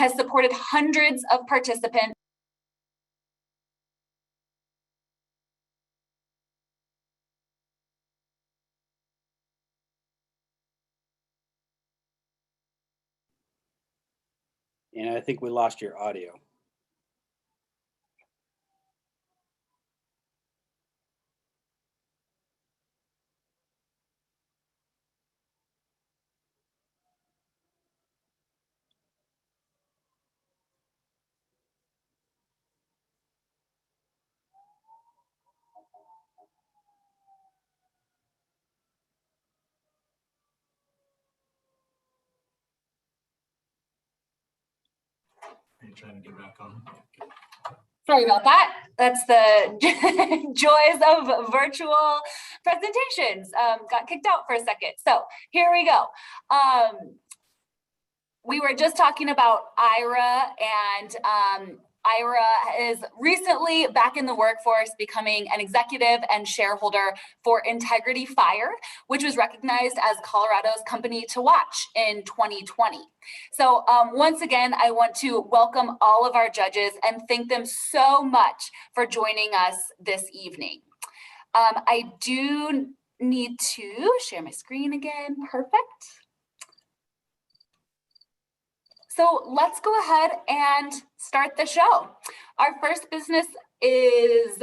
has supported hundreds of participants. And I think we lost your audio. Are you trying to get back on? Sorry about that. That's the joys of virtual presentations. Got kicked out for a second. So here we go. We were just talking about Ira, and Ira is recently back in the workforce, becoming an executive and shareholder for Integrity Fire, which was recognized as Colorado's company to watch in 2020. So once again, I want to welcome all of our judges and thank them so much for joining us this evening. I do need to share my screen again. Perfect. So let's go ahead and start the show. Our first business is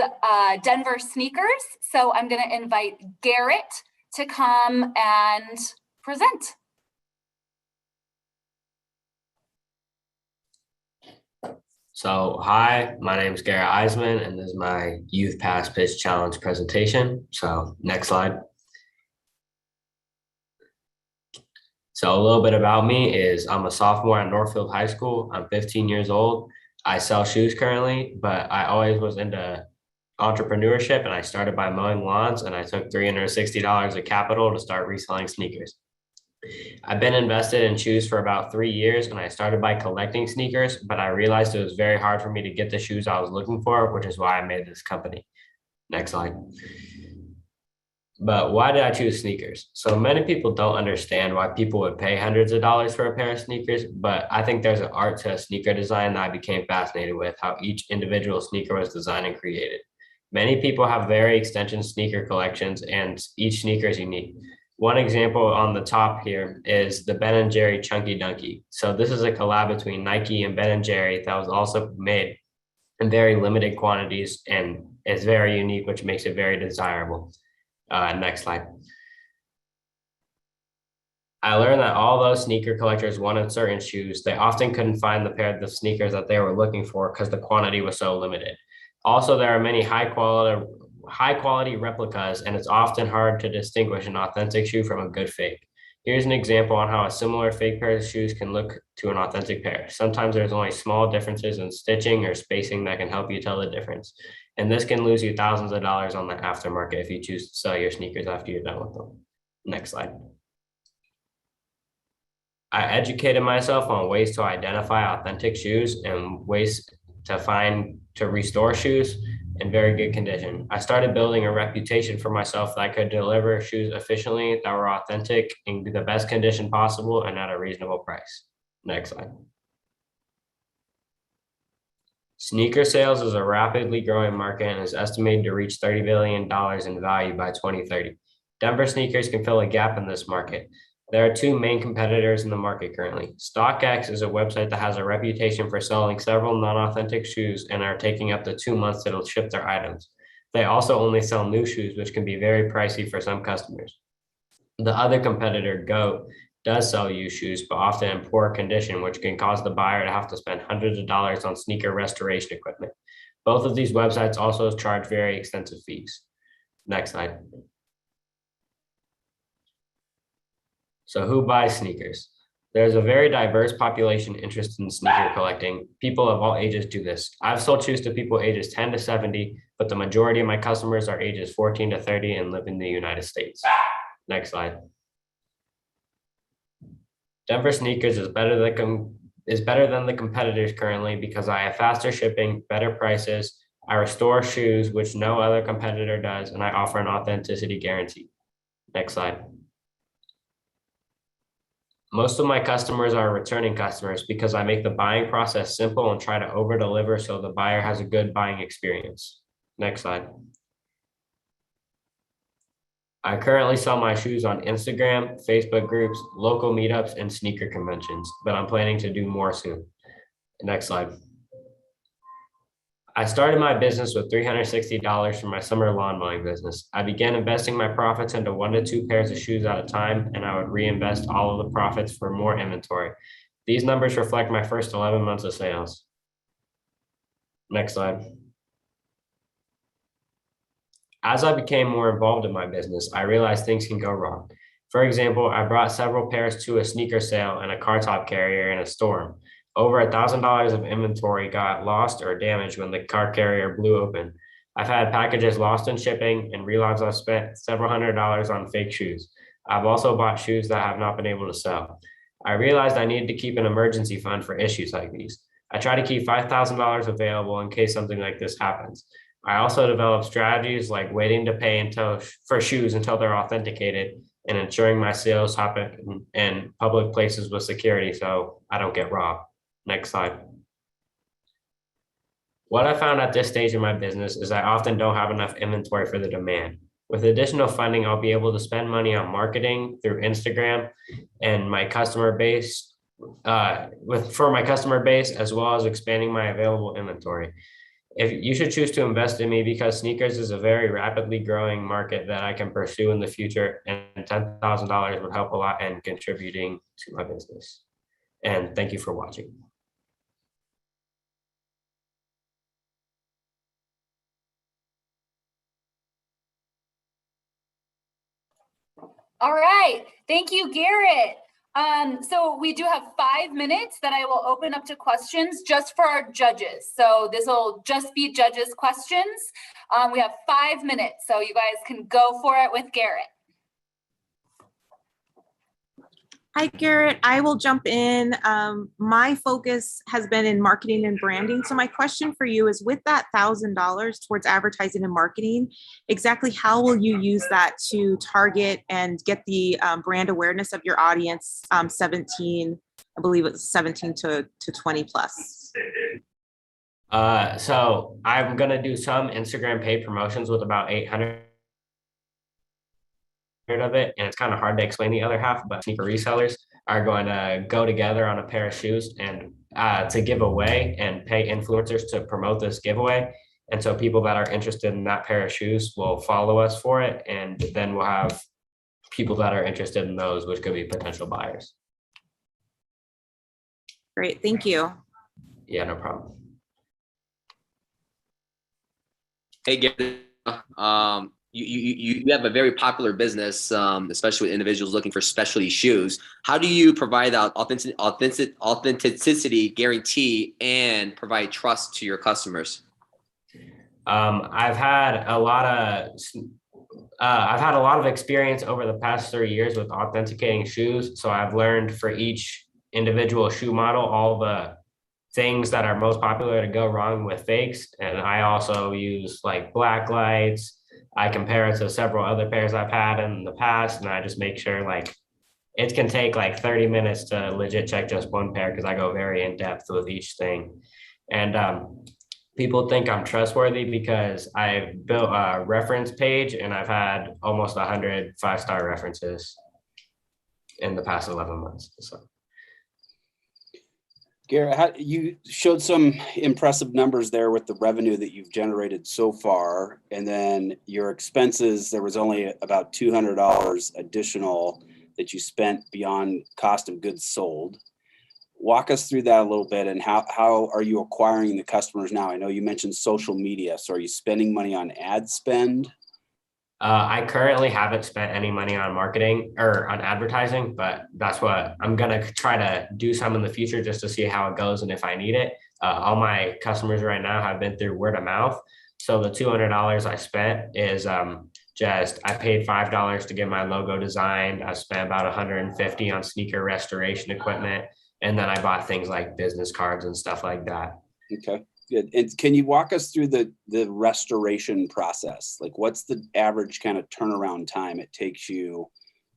Denver Sneakers. So I'm going to invite Garrett to come and present. So hi, my name is Garrett Eisman, and this is my Youth Pass Pitch Challenge presentation. So next slide. So a little bit about me is I'm a sophomore at Northfield High School. I'm 15 years old. I sell shoes currently, but I always was into entrepreneurship, and I started by mowing lawns, and I took $360 of capital to start reselling sneakers. I've been invested in shoes for about 3 years, and I started by collecting sneakers, but I realized it was very hard for me to get the shoes I was looking for, which is why I made this company. Next slide. But why did I choose sneakers? So many people don't understand why people would pay hundreds of dollars for a pair of sneakers, but I think there's an art to sneaker design that I became fascinated with, how each individual sneaker was designed and created. Many people have very extensive sneaker collections, and each sneaker is unique. One example on the top here is the Ben & Jerry Chunky Dunky. So this is a collab between Nike and Ben & Jerry that was also made in very limited quantities and is very unique, which makes it very desirable. Next slide. I learned that although sneaker collectors wanted certain shoes, they often couldn't find the pair of sneakers that they were looking for because the quantity was so limited. Also, there are many high quality replicas, and it's often hard to distinguish an authentic shoe from a good fake. Here's an example on how a similar fake pair of shoes can look to an authentic pair. Sometimes there's only small differences in stitching or spacing that can help you tell the difference. And this can lose you thousands of dollars on the aftermarket if you choose to sell your sneakers after you're done with them. Next slide. I educated myself on ways to identify authentic shoes and ways to restore shoes in very good condition. I started building a reputation for myself that I could deliver shoes efficiently, that were authentic, in the best condition possible, and at a reasonable price. Next slide. Sneaker sales is a rapidly growing market and is estimated to reach $30 billion in value by 2030. Denver Sneakers can fill a gap in this market. There are two main competitors in the market currently. StockX is a website that has a reputation for selling several non-authentic shoes and are taking up to 2 months to ship their items. They also only sell new shoes, which can be very pricey for some customers. The other competitor, GOAT, does sell used shoes, but often in poor condition, which can cause the buyer to have to spend hundreds of dollars on sneaker restoration equipment. Both of these websites also charge very extensive fees. Next slide. So who buys sneakers? There's a very diverse population interested in sneaker collecting. People of all ages do this. I've sold shoes to people ages 10 to 70, but the majority of my customers are ages 14 to 30 and live in the United States. Next slide. Denver Sneakers is better than the competitors currently because I have faster shipping, better prices. I restore shoes, which no other competitor does, and I offer an authenticity guarantee. Next slide. Most of my customers are returning customers because I make the buying process simple and try to over deliver so the buyer has a good buying experience. Next slide. I currently sell my shoes on Instagram, Facebook groups, local meetups, and sneaker conventions, but I'm planning to do more soon. Next slide. I started my business with $360 from my summer lawn mowing business. I began investing my profits into 1 to 2 pairs of shoes at a time, and I would reinvest all of the profits for more inventory. These numbers reflect my first 11 months of sales. Next slide. As I became more involved in my business, I realized things can go wrong. For example, I brought several pairs to a sneaker sale and a car top carrier in a storm. Over $1,000 of inventory got lost or damaged when the car carrier blew open. I've had packages lost in shipping and realized I've spent several $100s on fake shoes. I've also bought shoes that I have not been able to sell. I realized I needed to keep an emergency fund for issues like these. I try to keep $5,000 available in case something like this happens. I also developed strategies like waiting to pay for shoes until they're authenticated and ensuring my sales happen in public places with security so I don't get robbed. Next slide. What I found at this stage in my business is I often don't have enough inventory for the demand. With additional funding, I'll be able to spend money on marketing through Instagram and my customer base, for my customer base, as well as expanding my available inventory. If you should choose to invest in me because sneakers is a very rapidly growing market that I can pursue in the future, and $10,000 would help a lot in contributing to my business. And thank you for watching. All right, thank you, Garrett. So we do have 5 minutes that I will open up to questions just for our judges. So this will just be judges' questions. We have 5 minutes, so you guys can go for it with Garrett. Hi, Garrett. I will jump in. My focus has been in marketing and branding. So my question for you is, with that $1,000 towards advertising and marketing, exactly how will you use that to target and get the brand awareness of your audience, 17, I believe it's 17 to 20 plus? So I'm going to do some Instagram paid promotions with about 800 of it, and it's kind of hard to explain the other half, but sneaker resellers are going to go together on a pair of shoes and to give away and pay influencers to promote this giveaway. And so people that are interested in that pair of shoes will follow us for it, and then we'll have people that are interested in those, which could be potential buyers. Great, thank you. Yeah, no problem. Hey, Gary, you have a very popular business, especially with individuals looking for specialty shoes. How do you provide that authenticity guarantee and provide trust to your customers? I've had a lot of experience over the past 3 years with authenticating shoes. So I've learned for each individual shoe model all the things that are most popular to go wrong with fakes. And I also use like black lights. I compare it to several other pairs I've had in the past, and I just make sure like it can take like 30 minutes to legit check just one pair because I go very in depth with each thing. And people think I'm trustworthy because I've built a reference page and I've had almost 100 5-star references in the past 11 months. So. Garrett, you showed some impressive numbers there with the revenue that you've generated so far, and then your expenses, there was only about $200 additional that you spent beyond cost of goods sold. Walk us through that a little bit, and how are you acquiring the customers now? I know you mentioned social media, so are you spending money on ad spend? I currently haven't spent any money on marketing or on advertising, but that's what I'm going to try to do some in the future just to see how it goes and if I need it. All my customers right now have been through word of mouth. So the $200 I spent is I paid $5 to get my logo designed. I spent about $150 on sneaker restoration equipment. And then I bought things like business cards and stuff like that. Okay. Good. And can you walk us through the restoration process? Like, what's the average kind of turnaround time it takes you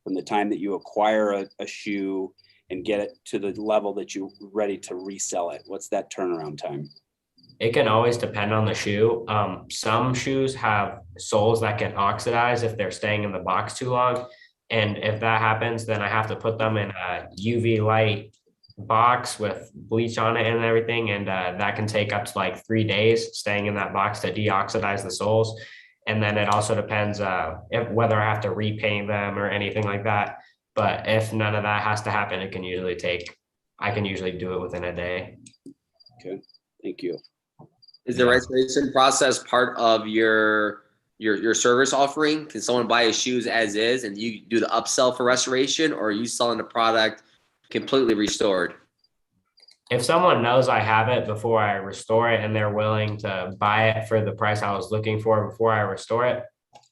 from the time that you acquire a shoe and get it to the level that you're ready to resell it? What's that turnaround time? It can always depend on the shoe. Some shoes have soles that can oxidize if they're staying in the box too long. And if that happens, then I have to put them in a UV light box with bleach on it and everything. And that can take up to like 3 days staying in that box to deoxidize the soles. And then it also depends whether I have to repaint them or anything like that. But if none of that has to happen, I can usually do it within a day. Okay, thank you. Is the restoration process part of your service offering? Can someone buy his shoes as is and you do the upsell for restoration, or are you selling the product completely restored? If someone knows I have it before I restore it and they're willing to buy it for the price I was looking for before I restore it,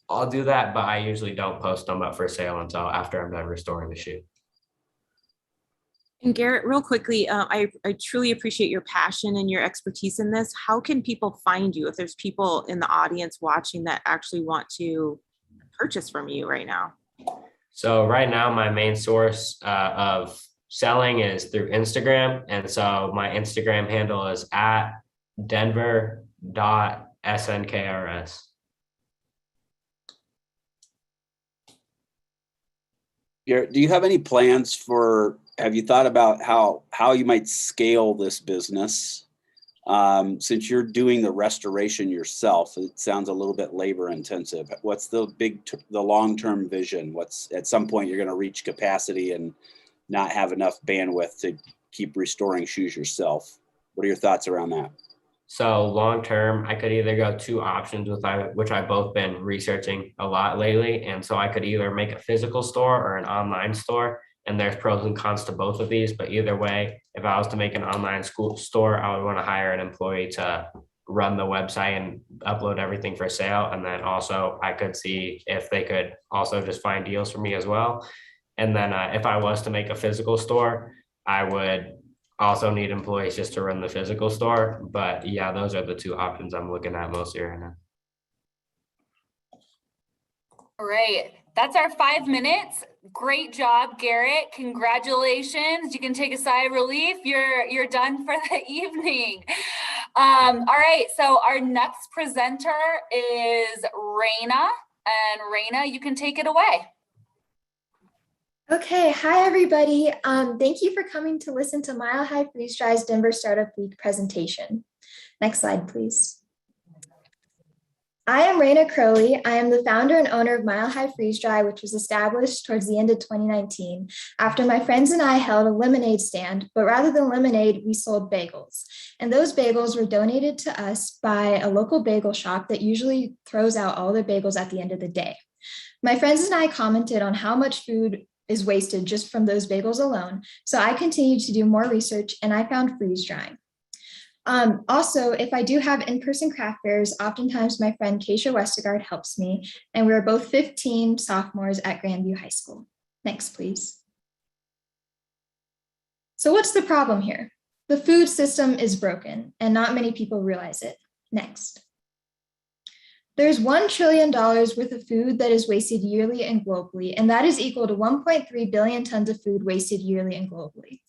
I'll do that, but I usually don't post them up for sale until after I'm done restoring the shoe. And Garrett, real quickly, I truly appreciate your passion and your expertise in this. How can people find you if there's people in the audience watching that actually want to purchase from you right now? So right now, my main source of selling is through Instagram. And so my Instagram handle is at denver.snkrs. Garrett, do you have any plans have you thought about how you might scale this business? Since you're doing the restoration yourself, it sounds a little bit labor intensive. What's the long-term vision? At some point you're going to reach capacity and not have enough bandwidth to keep restoring shoes yourself. What are your thoughts around that? So long-term, I could either go 2 options which I've both been researching a lot lately. And so I could either make a physical store or an online store. And there's pros and cons to both of these, but either way, if I was to make an online store, I would want to hire an employee to run the website and upload everything for sale. And then also I could see if they could also just find deals for me as well. And then if I was to make a physical store, I would also need employees just to run the physical store. But yeah, those are the 2 options I'm looking at mostly right now. All right, that's our 5 minutes. Great job, Garrett. Congratulations. You can take a sigh of relief. You're done for the evening. All right, so our next presenter is Raina. And Raina, you can take it away. Okay, hi everybody. Thank you for coming to listen to Mile High Freeze Dry's Denver Startup Week presentation. Next slide, please. I am Raina Crowley. I am the founder and owner of Mile High Freeze Dry, which was established towards the end of 2019 after my friends and I held a lemonade stand, but rather than lemonade, we sold bagels. And those bagels were donated to us by a local bagel shop that usually throws out all their bagels at the end of the day. My friends and I commented on how much food is wasted just from those bagels alone. So I continued to do more research and I found freeze drying. Also, if I do have in-person craft fairs, oftentimes my friend Keisha Westergaard helps me, and we're both 15 sophomores at Grandview High School. Next, please. So what's the problem here? The food system is broken and not many people realize it. Next. There's $1 trillion worth of food that is wasted yearly and globally, and that is equal to 1.3 billion tons of food wasted yearly and globally.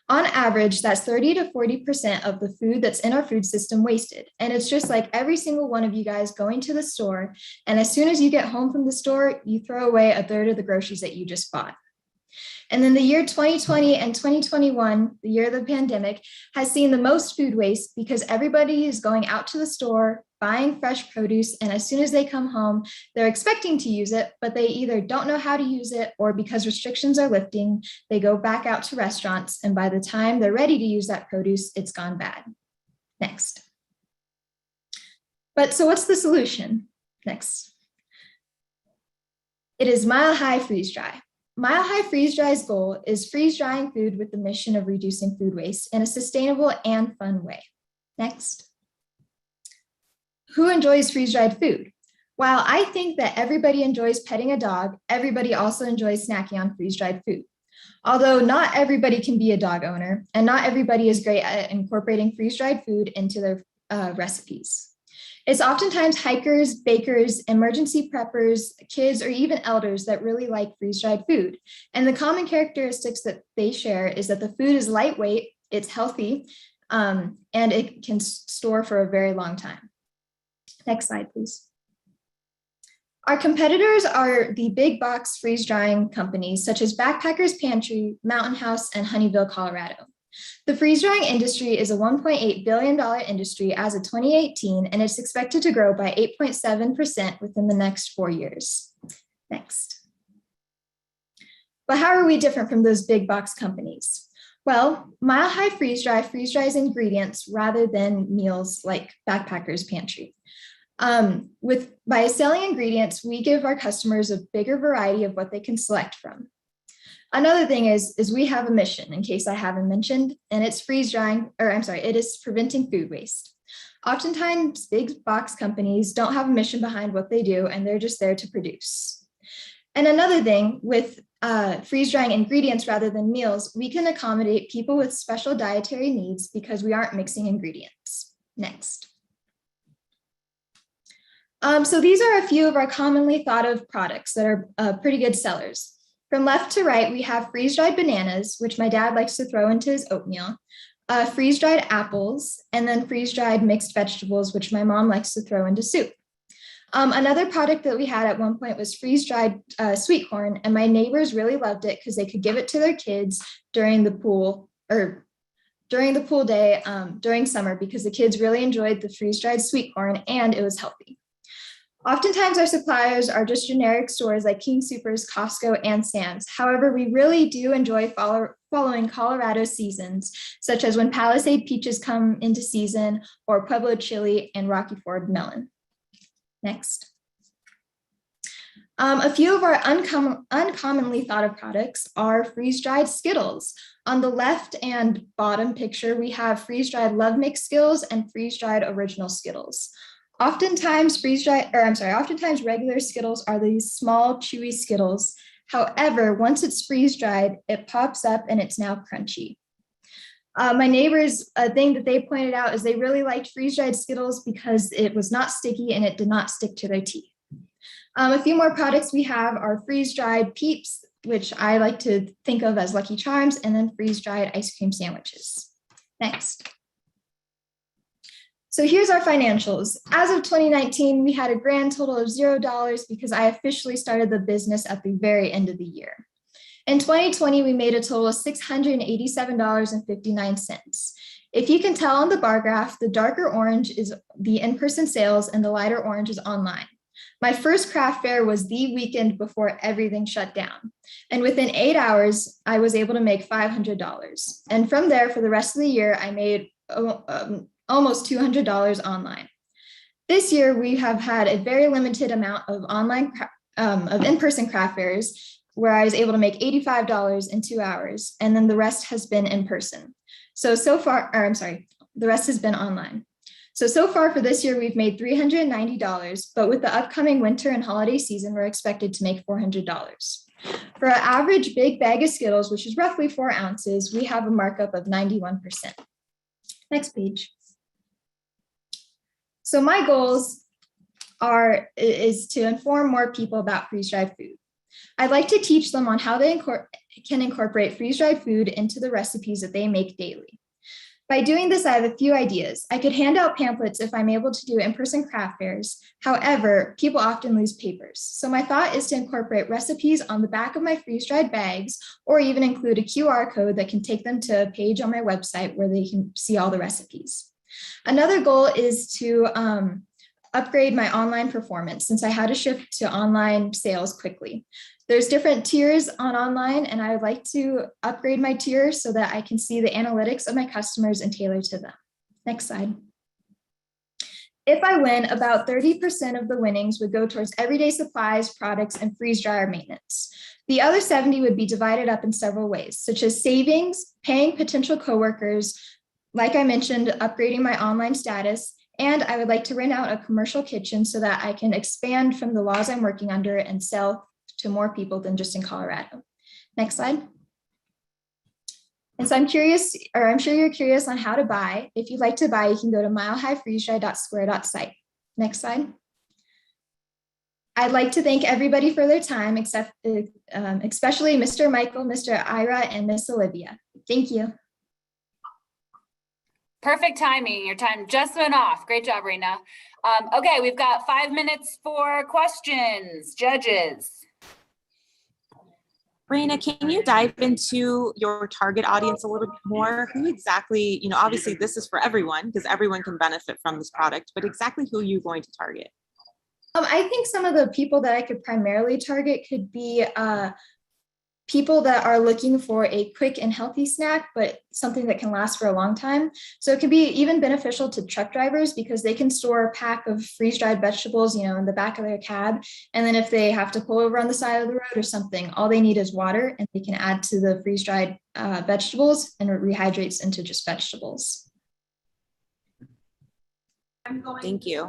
On average, that's 30 to 40% of the food that's in our food system wasted. And it's just like every single one of you guys going to the store, and as soon as you get home from the store, you throw away a third of the groceries that you just bought. And then the year 2020 and 2021, the year of the pandemic, has seen the most food waste because everybody is going out to the store, buying fresh produce, and as soon as they come home, they're expecting to use it, but they either don't know how to use it, or because restrictions are lifting, they go back out to restaurants, and by the time they're ready to use that produce, it's gone bad. Next. But so what's the solution? Next. It is Mile High Freeze Dry. Mile High Freeze Dry's goal is freeze drying food with the mission of reducing food waste in a sustainable and fun way. Next. Who enjoys freeze-dried food? While I think that everybody enjoys petting a dog, everybody also enjoys snacking on freeze-dried food. Although not everybody can be a dog owner, and not everybody is great at incorporating freeze-dried food into their recipes. It's oftentimes hikers, bakers, emergency preppers, kids, or even elders that really like freeze-dried food. And the common characteristics that they share is that the food is lightweight, it's healthy, and it can store for a very long time. Next slide, please. Our competitors are the big box freeze drying companies such as Backpackers Pantry, Mountain House, and Honeyville, Colorado. The freeze drying industry is a $1.8 billion industry as of 2018, and it's expected to grow by 8.7% within the next 4 years. Next. But how are we different from those big box companies? Well, Mile High Freeze dries ingredients rather than meals like Backpackers Pantry. By selling ingredients, we give our customers a bigger variety of what they can select from. Another thing is we have a mission, in case I haven't mentioned, and it's it is preventing food waste. Oftentimes, big box companies don't have a mission behind what they do, and they're just there to produce. And another thing, with freeze drying ingredients rather than meals, we can accommodate people with special dietary needs because we aren't mixing ingredients. Next. So these are a few of our commonly thought of products that are pretty good sellers. From left to right, we have freeze-dried bananas, which my dad likes to throw into his oatmeal, freeze-dried apples, and then freeze-dried mixed vegetables, which my mom likes to throw into soup. Another product that we had at one point was freeze-dried sweet corn, and my neighbors really loved it because they could give it to their kids during the pool day during summer, because the kids really enjoyed the freeze-dried sweet corn and it was healthy. Oftentimes our suppliers are just generic stores like King Soopers, Costco, and Sam's. However, we really do enjoy following Colorado seasons, such as when Palisade peaches come into season, or Pueblo chili and Rocky Ford melon. Next. A few of our uncommonly thought of products are freeze-dried Skittles. On the left and bottom picture, we have freeze-dried Love Mix Skittles and freeze-dried original Skittles. Oftentimes regular Skittles are these small, chewy Skittles. However, once it's freeze-dried, it pops up and it's now crunchy. My neighbors, a thing that they pointed out is they really liked freeze-dried Skittles because it was not sticky and it did not stick to their teeth. A few more products we have are freeze-dried Peeps, which I like to think of as Lucky Charms, and then freeze-dried ice cream sandwiches. Next. So here's our financials. As of 2019, we had a grand total of $0 because I officially started the business at the very end of the year. In 2020, we made a total of $687.59. If you can tell on the bar graph, the darker orange is the in-person sales and the lighter orange is online. My first craft fair was the weekend before everything shut down. And within 8 hours, I was able to make $500. And from there, for the rest of the year, I made almost $200 online. This year, we have had a very limited amount of in-person craft fairs where I was able to make $85 in 2 hours, and then the rest has been in person. The rest has been online. So far for this year, we've made $390, but with the upcoming winter and holiday season, we're expected to make $400. For our average big bag of Skittles, which is roughly 4 ounces, we have a markup of 91%. Next page. So my goals is to inform more people about freeze-dried food. I'd like to teach them on how they can incorporate freeze-dried food into the recipes that they make daily. By doing this, I have a few ideas. I could hand out pamphlets if I'm able to do in-person craft fairs. However, people often lose papers. So my thought is to incorporate recipes on the back of my freeze-dried bags, or even include a QR code that can take them to a page on my website where they can see all the recipes. Another goal is to upgrade my online performance, since I had to shift to online sales quickly. There's different tiers on online, and I would like to upgrade my tier so that I can see the analytics of my customers and tailor to them. Next slide. If I win, about 30% of the winnings would go towards everyday supplies, products, and freeze dryer maintenance. The other 70 would be divided up in several ways, such as savings, paying potential coworkers, like I mentioned, upgrading my online status, and I would like to rent out a commercial kitchen so that I can expand from the laws I'm working under and sell to more people than just in Colorado. Next slide. And so I'm sure you're curious on how to buy. If you'd like to buy, you can go to milehighfreezedry.square.site. Next slide. I'd like to thank everybody for their time, especially Mr. Michael, Mr. Ira, and Miss Olivia. Thank you. Perfect timing. Your time just went off. Great job, Raina. Okay, we've got 5 minutes for questions. Judges. Raina, can you dive into your target audience a little bit more? Who exactly, obviously this is for everyone because everyone can benefit from this product, but exactly who are you going to target? I think some of the people that I could primarily target could be people that are looking for a quick and healthy snack, but something that can last for a long time. So it can be even beneficial to truck drivers because they can store a pack of freeze-dried vegetables, in the back of their cab. And then if they have to pull over on the side of the road or something, all they need is water and they can add to the freeze-dried vegetables and it rehydrates into just vegetables. Thank you.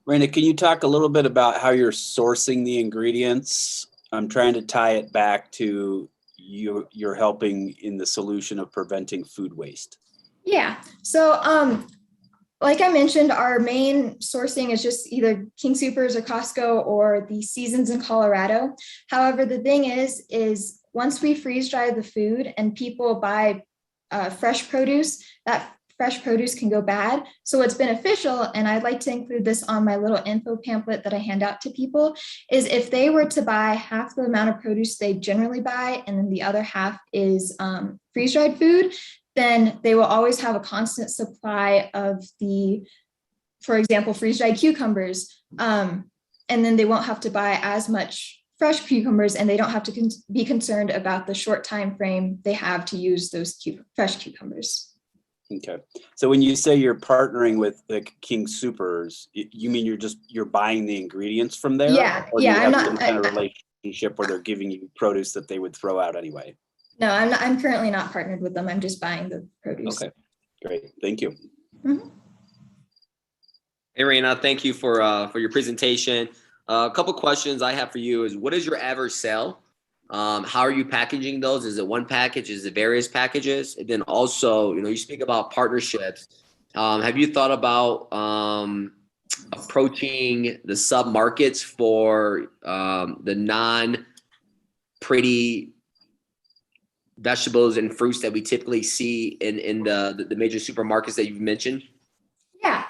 Raina, can you talk a little bit about how you're sourcing the ingredients? I'm trying to tie it back to you're helping in the solution of preventing food waste. Yeah. So like I mentioned, our main sourcing is just either King Soopers or Costco or the Seasons in Colorado. However, the thing is once we freeze dry the food and people buy fresh produce, that fresh produce can go bad. So what's beneficial, and I'd like to include this on my little info pamphlet that I hand out to people, is if they were to buy half the amount of produce they generally buy, and then the other half is freeze-dried food, then they will always have a constant supply of for example, freeze-dried cucumbers. And then they won't have to buy as much fresh cucumbers and they don't have to be concerned about the short time frame they have to use those fresh cucumbers. Okay. So when you say you're partnering with the King Soopers, you mean you're buying the ingredients from there? Yeah. Or do you Yeah. have some kind of relationship where they're giving you produce that they would throw out anyway? No, I'm currently not partnered with them. I'm just buying the produce. Okay. Great. Thank you. Mm-hmm. Hey, Raina, thank you for your presentation. A couple questions I have for you is, what is your average sale? How are you packaging those? Is it one package? Is it various packages? And then also, you speak about partnerships. Have you thought about approaching the sub markets for the non-pretty vegetables and fruits that we typically see in the major supermarkets that you've mentioned? Yeah.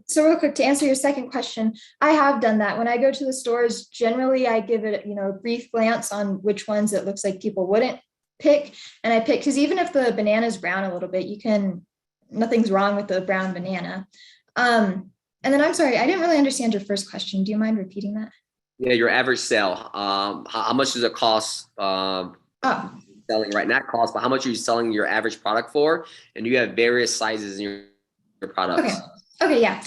So real quick, to answer your second question, I have done that. When I go to the stores, generally I give it, a brief glance on which ones it looks like people wouldn't pick. And I pick, because even if the banana is brown a little bit, nothing's wrong with the brown banana. And then I'm sorry, I didn't really understand your first question. Do you mind repeating that? Yeah, your average sale. How much does it cost? Selling right, not cost, but how much are you selling your average product for? And you have various sizes in your products. Okay, yeah.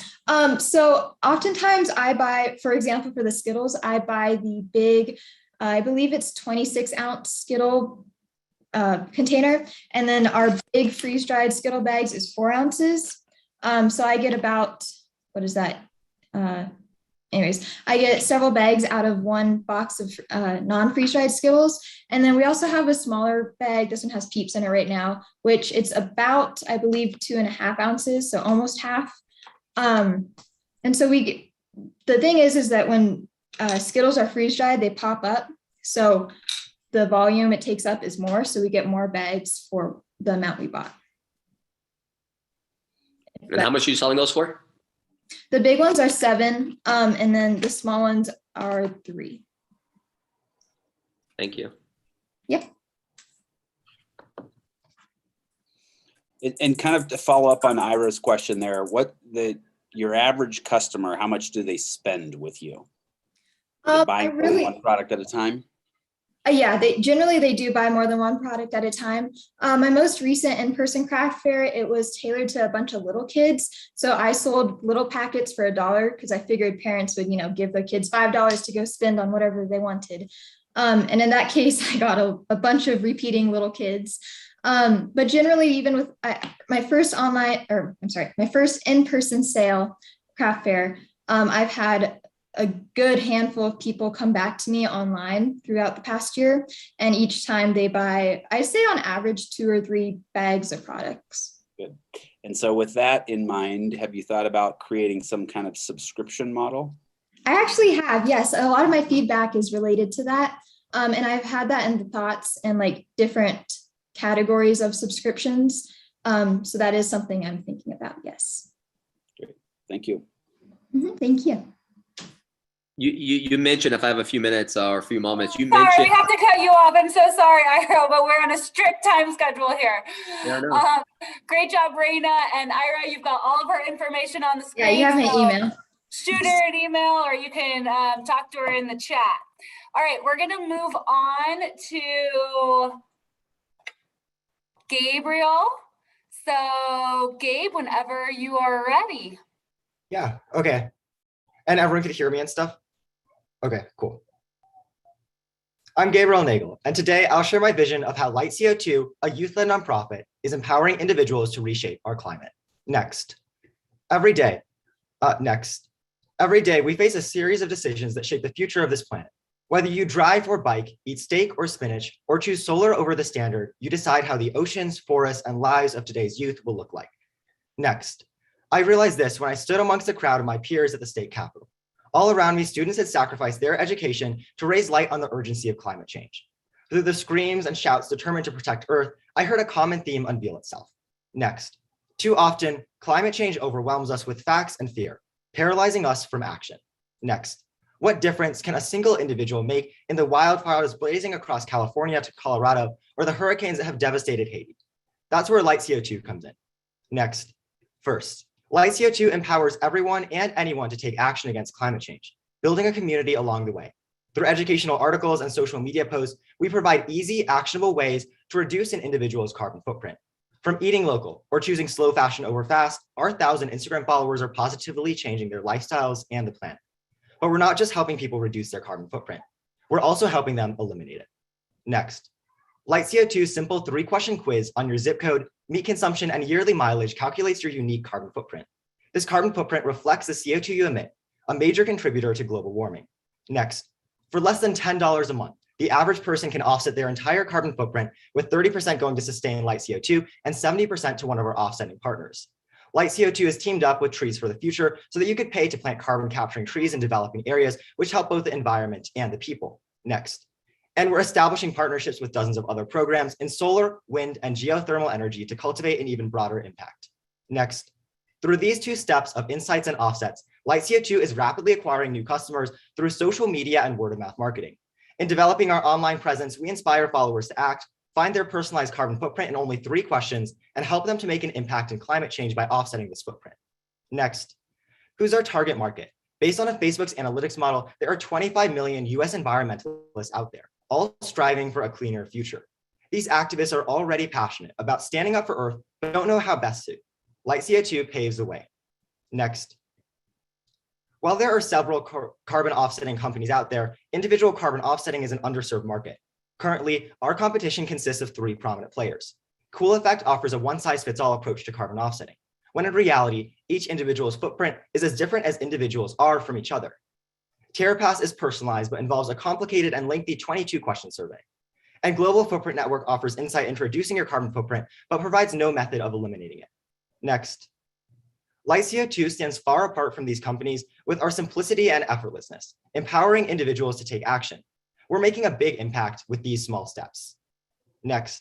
So oftentimes I buy, for example, for the Skittles, I buy the big, I believe it's 26-ounce Skittle container. And then our big freeze-dried Skittle bags is 4 ounces. So I get about, what is that? Anyways, I get several bags out of one box of non-freeze-dried Skittles. And then we also have a smaller bag. This one has Peeps in it right now, which it's about, I believe, 2.5 ounces. So almost half. And so the thing is that when Skittles are freeze-dried, they pop up. So the volume it takes up is more. So we get more bags for the amount we bought. And how much are you selling those for? The big ones are 7, and then the small ones are 3. Thank you. Yep. And kind of to follow up on Ira's question there, your average customer, how much do they spend with you? They buy one product at a time? Yeah, they do buy more than one product at a time. My most recent in-person craft fair, it was tailored to a bunch of little kids. So I sold little packets for $1 because I figured parents would, give their kids $5 to go spend on whatever they wanted. And in that case, I got a bunch of repeating little kids. But generally, even with my first in-person sale craft fair, I've had a good handful of people come back to me online throughout the past year. And each time they buy, I say on average 2 or 3 bags of products. Good. And so with that in mind, have you thought about creating some kind of subscription model? I actually have, yes. A lot of my feedback is related to that. And I've had that in the thoughts and like different categories of subscriptions. So that is something I'm thinking about, yes. Great. Thank you. Thank you. You mentioned, if I have a few minutes or a few moments, you Sorry, mentioned. we have to cut you off. I'm so sorry, Ira, but we're on a strict time schedule here. Yeah, I know. Great job, Raina and Ira. You've got all of her information on the screen. Yeah, you have my so email. Shoot her an email, or you can talk to her in the chat. All right, we're gonna move on to Gabriel. So Gabe, whenever you are ready. Yeah, okay. And everyone could hear me and stuff? Okay, cool. I'm Gabriel Nagle, and today I'll share my vision of how Light CO2, a youth-led nonprofit, is empowering individuals to reshape our climate. Every day, we face a series of decisions that shape the future of this planet. Whether you drive or bike, eat steak or spinach, or choose solar over the standard, you decide how the oceans, forests, and lives of today's youth will look like. I realized this when I stood amongst a crowd of my peers at the state capitol. All around me, students had sacrificed their education to raise light on the urgency of climate change. Through the screams and shouts determined to protect Earth, I heard a common theme unveil itself. Too often, climate change overwhelms us with facts and fear, paralyzing us from action. What difference can a single individual make in the wildfires blazing across California to Colorado, or the hurricanes that have devastated Haiti? That's where Light CO2 comes in. First, Light CO2 empowers everyone and anyone to take action against climate change, building a community along the way. Through educational articles and social media posts, we provide easy, actionable ways to reduce an individual's carbon footprint. From eating local or choosing slow fashion over fast, our 1,000 Instagram followers are positively changing their lifestyles and the planet. But we're not just helping people reduce their carbon footprint. We're also helping them eliminate it. Light CO2's simple 3-question quiz on your zip code, meat consumption, and yearly mileage calculates your unique carbon footprint. This carbon footprint reflects the CO2 you emit, a major contributor to global warming. For less than $10 a month, the average person can offset their entire carbon footprint, with 30% going to sustain Light CO2 and 70% to one of our offsetting partners. Light CO2 is teamed up with Trees for the Future so that you could pay to plant carbon capturing trees in developing areas, which help both the environment and the people. And we're establishing partnerships with dozens of other programs in solar, wind, and geothermal energy to cultivate an even broader impact. Through these 2 steps of insights and offsets, Light CO2 is rapidly acquiring new customers through social media and word-of-mouth marketing. In developing our online presence, we inspire followers to act, find their personalized carbon footprint in only 3 questions, and help them to make an impact in climate change by offsetting this footprint. Who's our target market? Based on Facebook's analytics model, there are 25 million US environmentalists out there, all striving for a cleaner future. These activists are already passionate about standing up for Earth, but don't know how best to. Light CO2 paves the way. While there are several carbon offsetting companies out there, individual carbon offsetting is an underserved market. Currently, our competition consists of 3 prominent players. Cool Effect offers a one-size-fits-all approach to carbon offsetting, when in reality, each individual's footprint is as different as individuals are from each other. TerraPass is personalized, but involves a complicated and lengthy 22-question survey. And Global Footprint Network offers insight into reducing your carbon footprint, but provides no method of eliminating it. Light CO2 stands far apart from these companies with our simplicity and effortlessness, empowering individuals to take action. We're making a big impact with these small steps. Light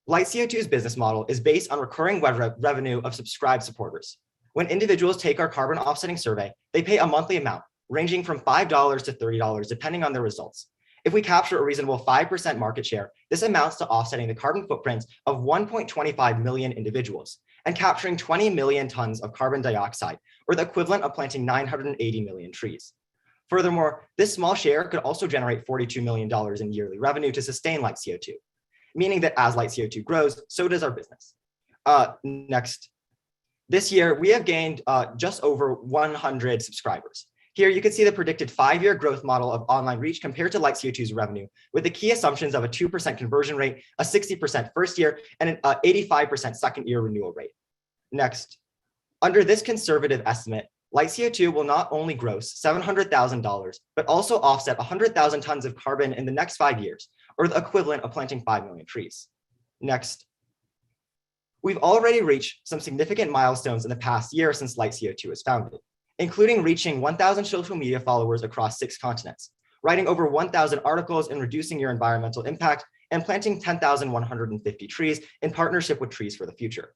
CO2's business model is based on recurring revenue of subscribed supporters. When individuals take our carbon offsetting survey, they pay a monthly amount, ranging from $5 to $30, depending on their results. If we capture a reasonable 5% market share, this amounts to offsetting the carbon footprints of 1.25 million individuals and capturing 20 million tons of carbon dioxide, or the equivalent of planting 980 million trees. Furthermore, this small share could also generate $42 million in yearly revenue to sustain Light CO2, meaning that as Light CO2 grows, so does our business. This year, we have gained just over 100 subscribers. Here, you can see the predicted 5-year growth model of online reach compared to Light CO2's revenue, with the key assumptions of a 2% conversion rate, a 60% first year, and an 85% second year renewal rate. Under this conservative estimate, Light CO2 will not only gross $700,000, but also offset 100,000 tons of carbon in the next 5 years, or the equivalent of planting 5 million trees. We've already reached some significant milestones in the past year since Light CO2 was founded, including reaching 1,000 social media followers across 6 continents, writing over 1,000 articles in reducing your environmental impact, and planting 10,150 trees in partnership with Trees for the Future.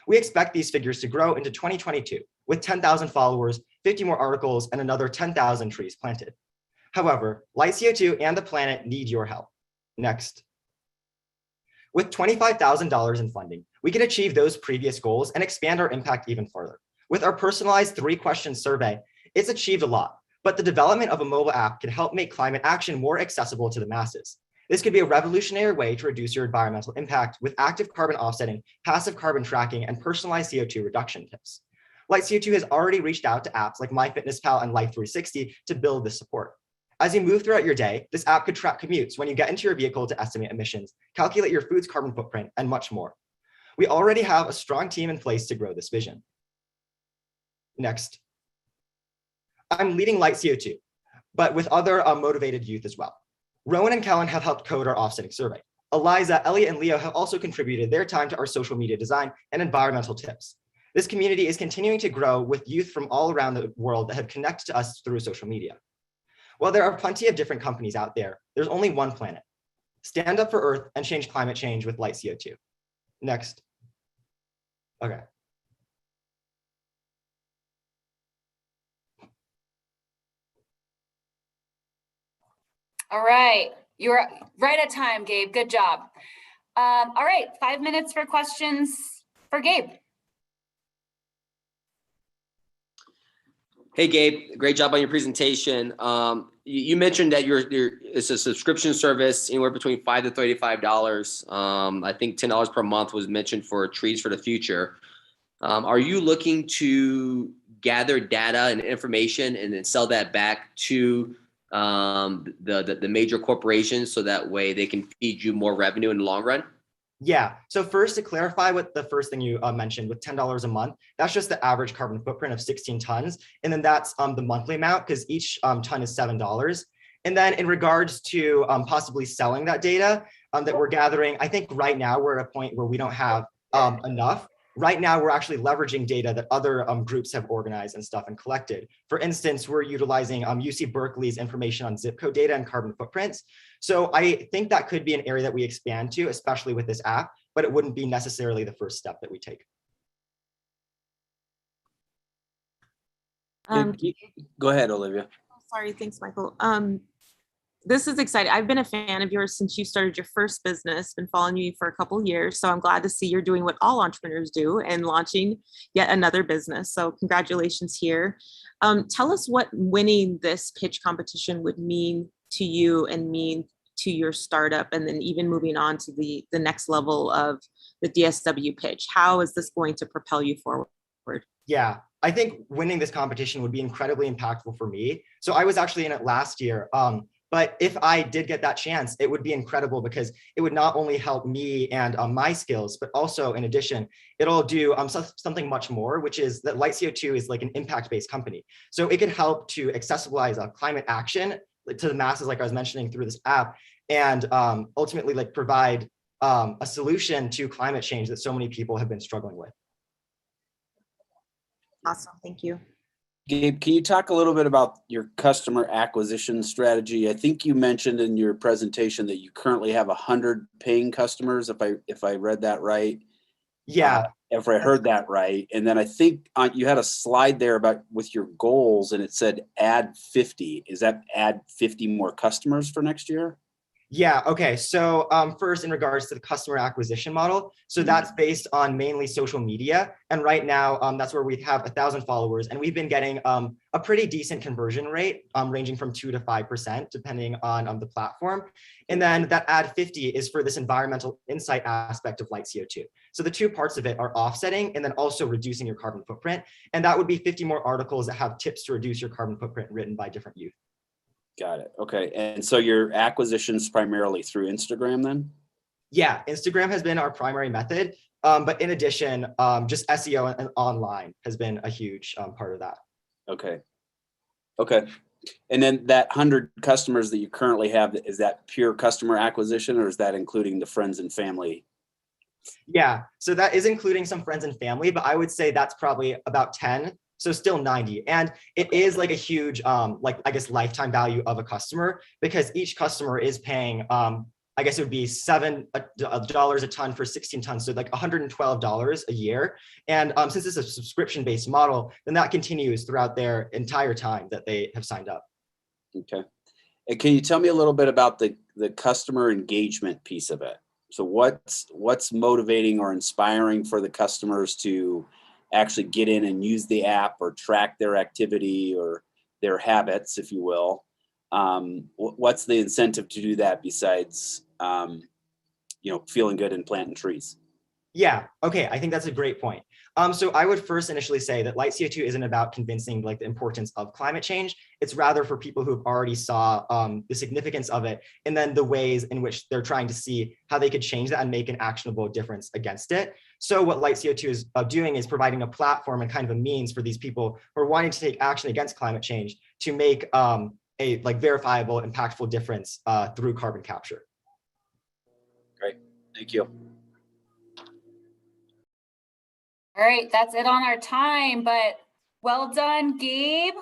We expect these figures to grow into 2022 with 10,000 followers, 50 more articles, and another 10,000 trees planted. However, Light CO2 and the planet need your help. Next. With $25,000 in funding, we can achieve those previous goals and expand our impact even further. With our personalized 3-question survey, it's achieved a lot, but the development of a mobile app can help make climate action more accessible to the masses. This could be a revolutionary way to reduce your environmental impact with active carbon offsetting, passive carbon tracking, and personalized CO2 reduction tips. Light CO2 has already reached out to apps like MyFitnessPal and Life360 to build this support. As you move throughout your day, this app could track commutes when you get into your vehicle to estimate emissions, calculate your food's carbon footprint, and much more. We already have a strong team in place to grow this vision. Next. I'm leading Light CO2, but with other motivated youth as well. Rowan and Kellen have helped code our offsetting survey. Eliza, Elliot, and Leo have also contributed their time to our social media design and environmental tips. This community is continuing to grow with youth from all around the world that have connected to us through social media. While there are plenty of different companies out there, there's only one planet. Stand up for Earth and change climate change with Light CO2. Next. Okay. All right, you're right at time, Gabe. Good job. All right, 5 minutes for questions for Gabe. Hey, Gabe, great job on your presentation. You mentioned that it's a subscription service anywhere between $5 to $35. I think $10 per month was mentioned for Trees for the Future. Are you looking to gather data and information and then sell that back to the major corporations so that way they can feed you more revenue in the long run? Yeah. So first, to clarify what the first thing you mentioned with $10 a month, that's just the average carbon footprint of 16 tons. And then that's the monthly amount because each ton is $7. And then in regards to possibly selling that data that we're gathering, I think right now we're at a point where we don't have enough. Right now, we're actually leveraging data that other groups have organized and stuff and collected. For instance, we're utilizing UC Berkeley's information on zip code data and carbon footprints. So I think that could be an area that we expand to, especially with this app, but it wouldn't be necessarily the first step that we take. Go ahead, Olivia. Sorry, thanks, Michael. This is exciting. I've been a fan of yours since you started your first business, been following you for a couple of years. So I'm glad to see you're doing what all entrepreneurs do and launching yet another business. So congratulations here. Tell us what winning this pitch competition would mean to you and mean to your startup, and then even moving on to the next level of the DSW pitch. How is this going to propel you forward? Yeah, I think winning this competition would be incredibly impactful for me. So I was actually in it last year. But if I did get that chance, it would be incredible because it would not only help me and my skills, but also in addition, it'll do something much more, which is that Light CO2 is like an impact-based company. So it could help to accessibilize climate action to the masses, like I was mentioning through this app, and ultimately like provide a solution to climate change that so many people have been struggling with. Awesome, thank you. Gabe, can you talk a little bit about your customer acquisition strategy? I think you mentioned in your presentation that you currently have 100 paying customers, if I read that right. Yeah. If I heard that right. And then I think you had a slide there about with your goals and it said add 50. Is that add 50 more customers for next year? Yeah, okay. So first, in regards to the customer acquisition model, so that's based on mainly social media. And right now, that's where we have 1,000 followers. And we've been getting a pretty decent conversion rate, ranging from 2 to 5%, depending on the platform. And then that add 50 is for this environmental insight aspect of Light CO2. So the two parts of it are offsetting and then also reducing your carbon footprint. And that would be 50 more articles that have tips to reduce your carbon footprint written by different youth. Got it. Okay. And so your acquisition's primarily through Instagram then? Yeah, Instagram has been our primary method. But in addition, just SEO and online has been a huge part of that. Okay. Okay. And then that 100 customers that you currently have, is that pure customer acquisition or is that including the friends and family? Yeah, so that is including some friends and family, but I would say that's probably about 10. So still 90. And it is like a huge, like, I guess, lifetime value of a customer, because each customer is paying, I guess it would be $7 a ton for 16 tons. So like $112 a year. And since it's a subscription-based model, then that continues throughout their entire time that they have signed up. Okay. And can you tell me a little bit about the customer engagement piece of it? So what's motivating or inspiring for the customers to actually get in and use the app or track their activity or their habits, if you will? What's the incentive to do that besides, feeling good and planting trees? Yeah, okay, I think that's a great point. So I would first initially say that light CO2 isn't about convincing like the importance of climate change. It's rather for people who've already saw the significance of it, and then the ways in which they're trying to see how they could change that and make an actionable difference against it. So what light CO2 is doing is providing a platform and kind of a means for these people who are wanting to take action against climate change to make a like verifiable, impactful difference through carbon capture. Great, thank you. All right, that's it on our time, but well done, Gabe.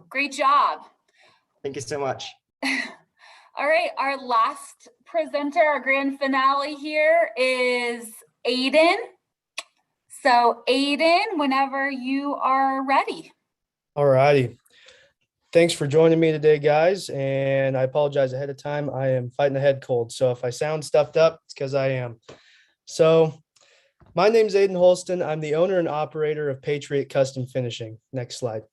Great job. Thank you so much. All right, our last presenter, our grand finale here is Aiden. So Aiden, whenever you are ready. All righty. Thanks for joining me today, guys. And I apologize ahead of time. I am fighting a head cold. So if I sound stuffed up, it's because I am. So my name's Aiden Holston. I'm the owner and operator of Patriot Custom Finishing. Next slide.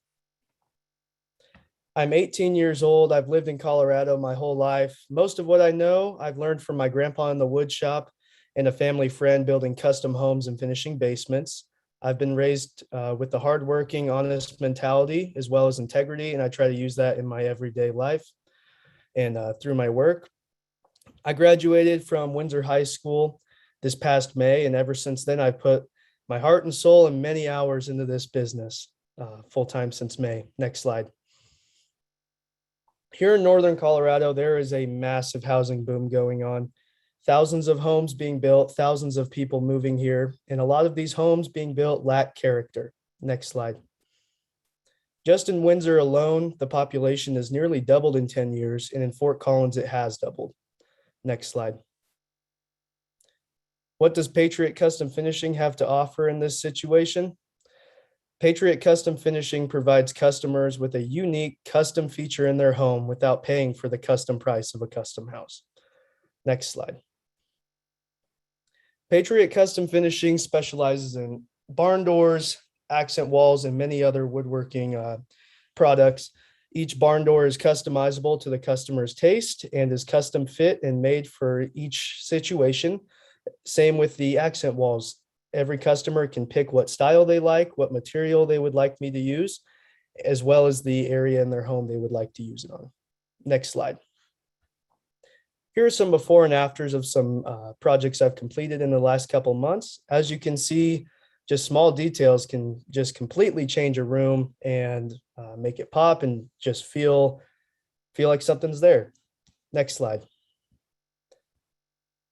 I'm 18 years old. I've lived in Colorado my whole life. Most of what I know, I've learned from my grandpa in the wood shop and a family friend building custom homes and finishing basements. I've been raised with the hardworking, honest mentality as well as integrity, and I try to use that in my everyday life and through my work. I graduated from Windsor High School this past May, and ever since then, I've put my heart and soul and many hours into this business full-time since May. Next slide. Here in Northern Colorado, there is a massive housing boom going on. Thousands of homes being built, thousands of people moving here, and a lot of these homes being built lack character. Next slide. Just in Windsor alone, the population has nearly doubled in 10 years, and in Fort Collins, it has doubled. Next slide. What does Patriot Custom Finishing have to offer in this situation? Patriot Custom Finishing provides customers with a unique custom feature in their home without paying for the custom price of a custom house. Next slide. Patriot Custom Finishing specializes in barn doors, accent walls, and many other woodworking products. Each barn door is customizable to the customer's taste and is custom fit and made for each situation. Same with the accent walls. Every customer can pick what style they like, what material they would like me to use, as well as the area in their home they would like to use it on. Next slide. Here are some before and afters of some projects I've completed in the last couple months. As you can see, just small details can just completely change a room and make it pop and just feel like something's there. Next slide.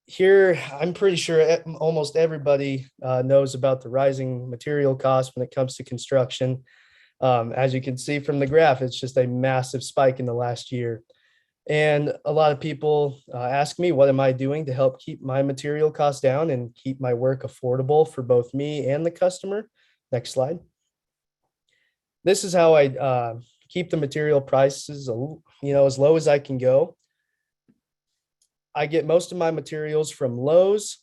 Here, I'm pretty sure almost everybody knows about the rising material costs when it comes to construction. As you can see from the graph, it's just a massive spike in the last year. And a lot of people ask me, what am I doing to help keep my material costs down and keep my work affordable for both me and the customer? Next slide. This is how I keep the material prices, as low as I can go. I get most of my materials from Lowe's,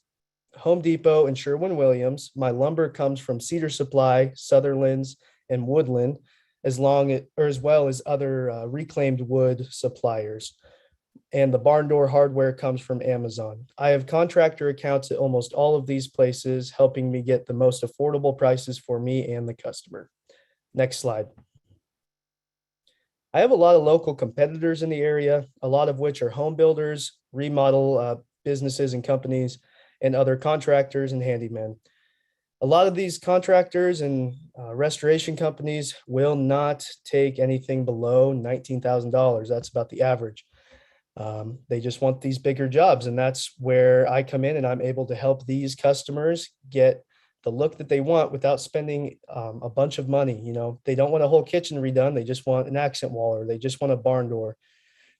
Home Depot, and Sherwin-Williams. My lumber comes from Cedar Supply, Sutherland's, and Woodland, as well as other reclaimed wood suppliers. And the barn door hardware comes from Amazon. I have contractor accounts at almost all of these places, helping me get the most affordable prices for me and the customer. Next slide. I have a lot of local competitors in the area, a lot of which are home builders, remodel businesses and companies, and other contractors and handymen. A lot of these contractors and restoration companies will not take anything below $19,000. That's about the average. They just want these bigger jobs. And that's where I come in and I'm able to help these customers get the look that they want without spending a bunch of money. You know, they don't want a whole kitchen redone. They just want an accent wall, or they just want a barn door.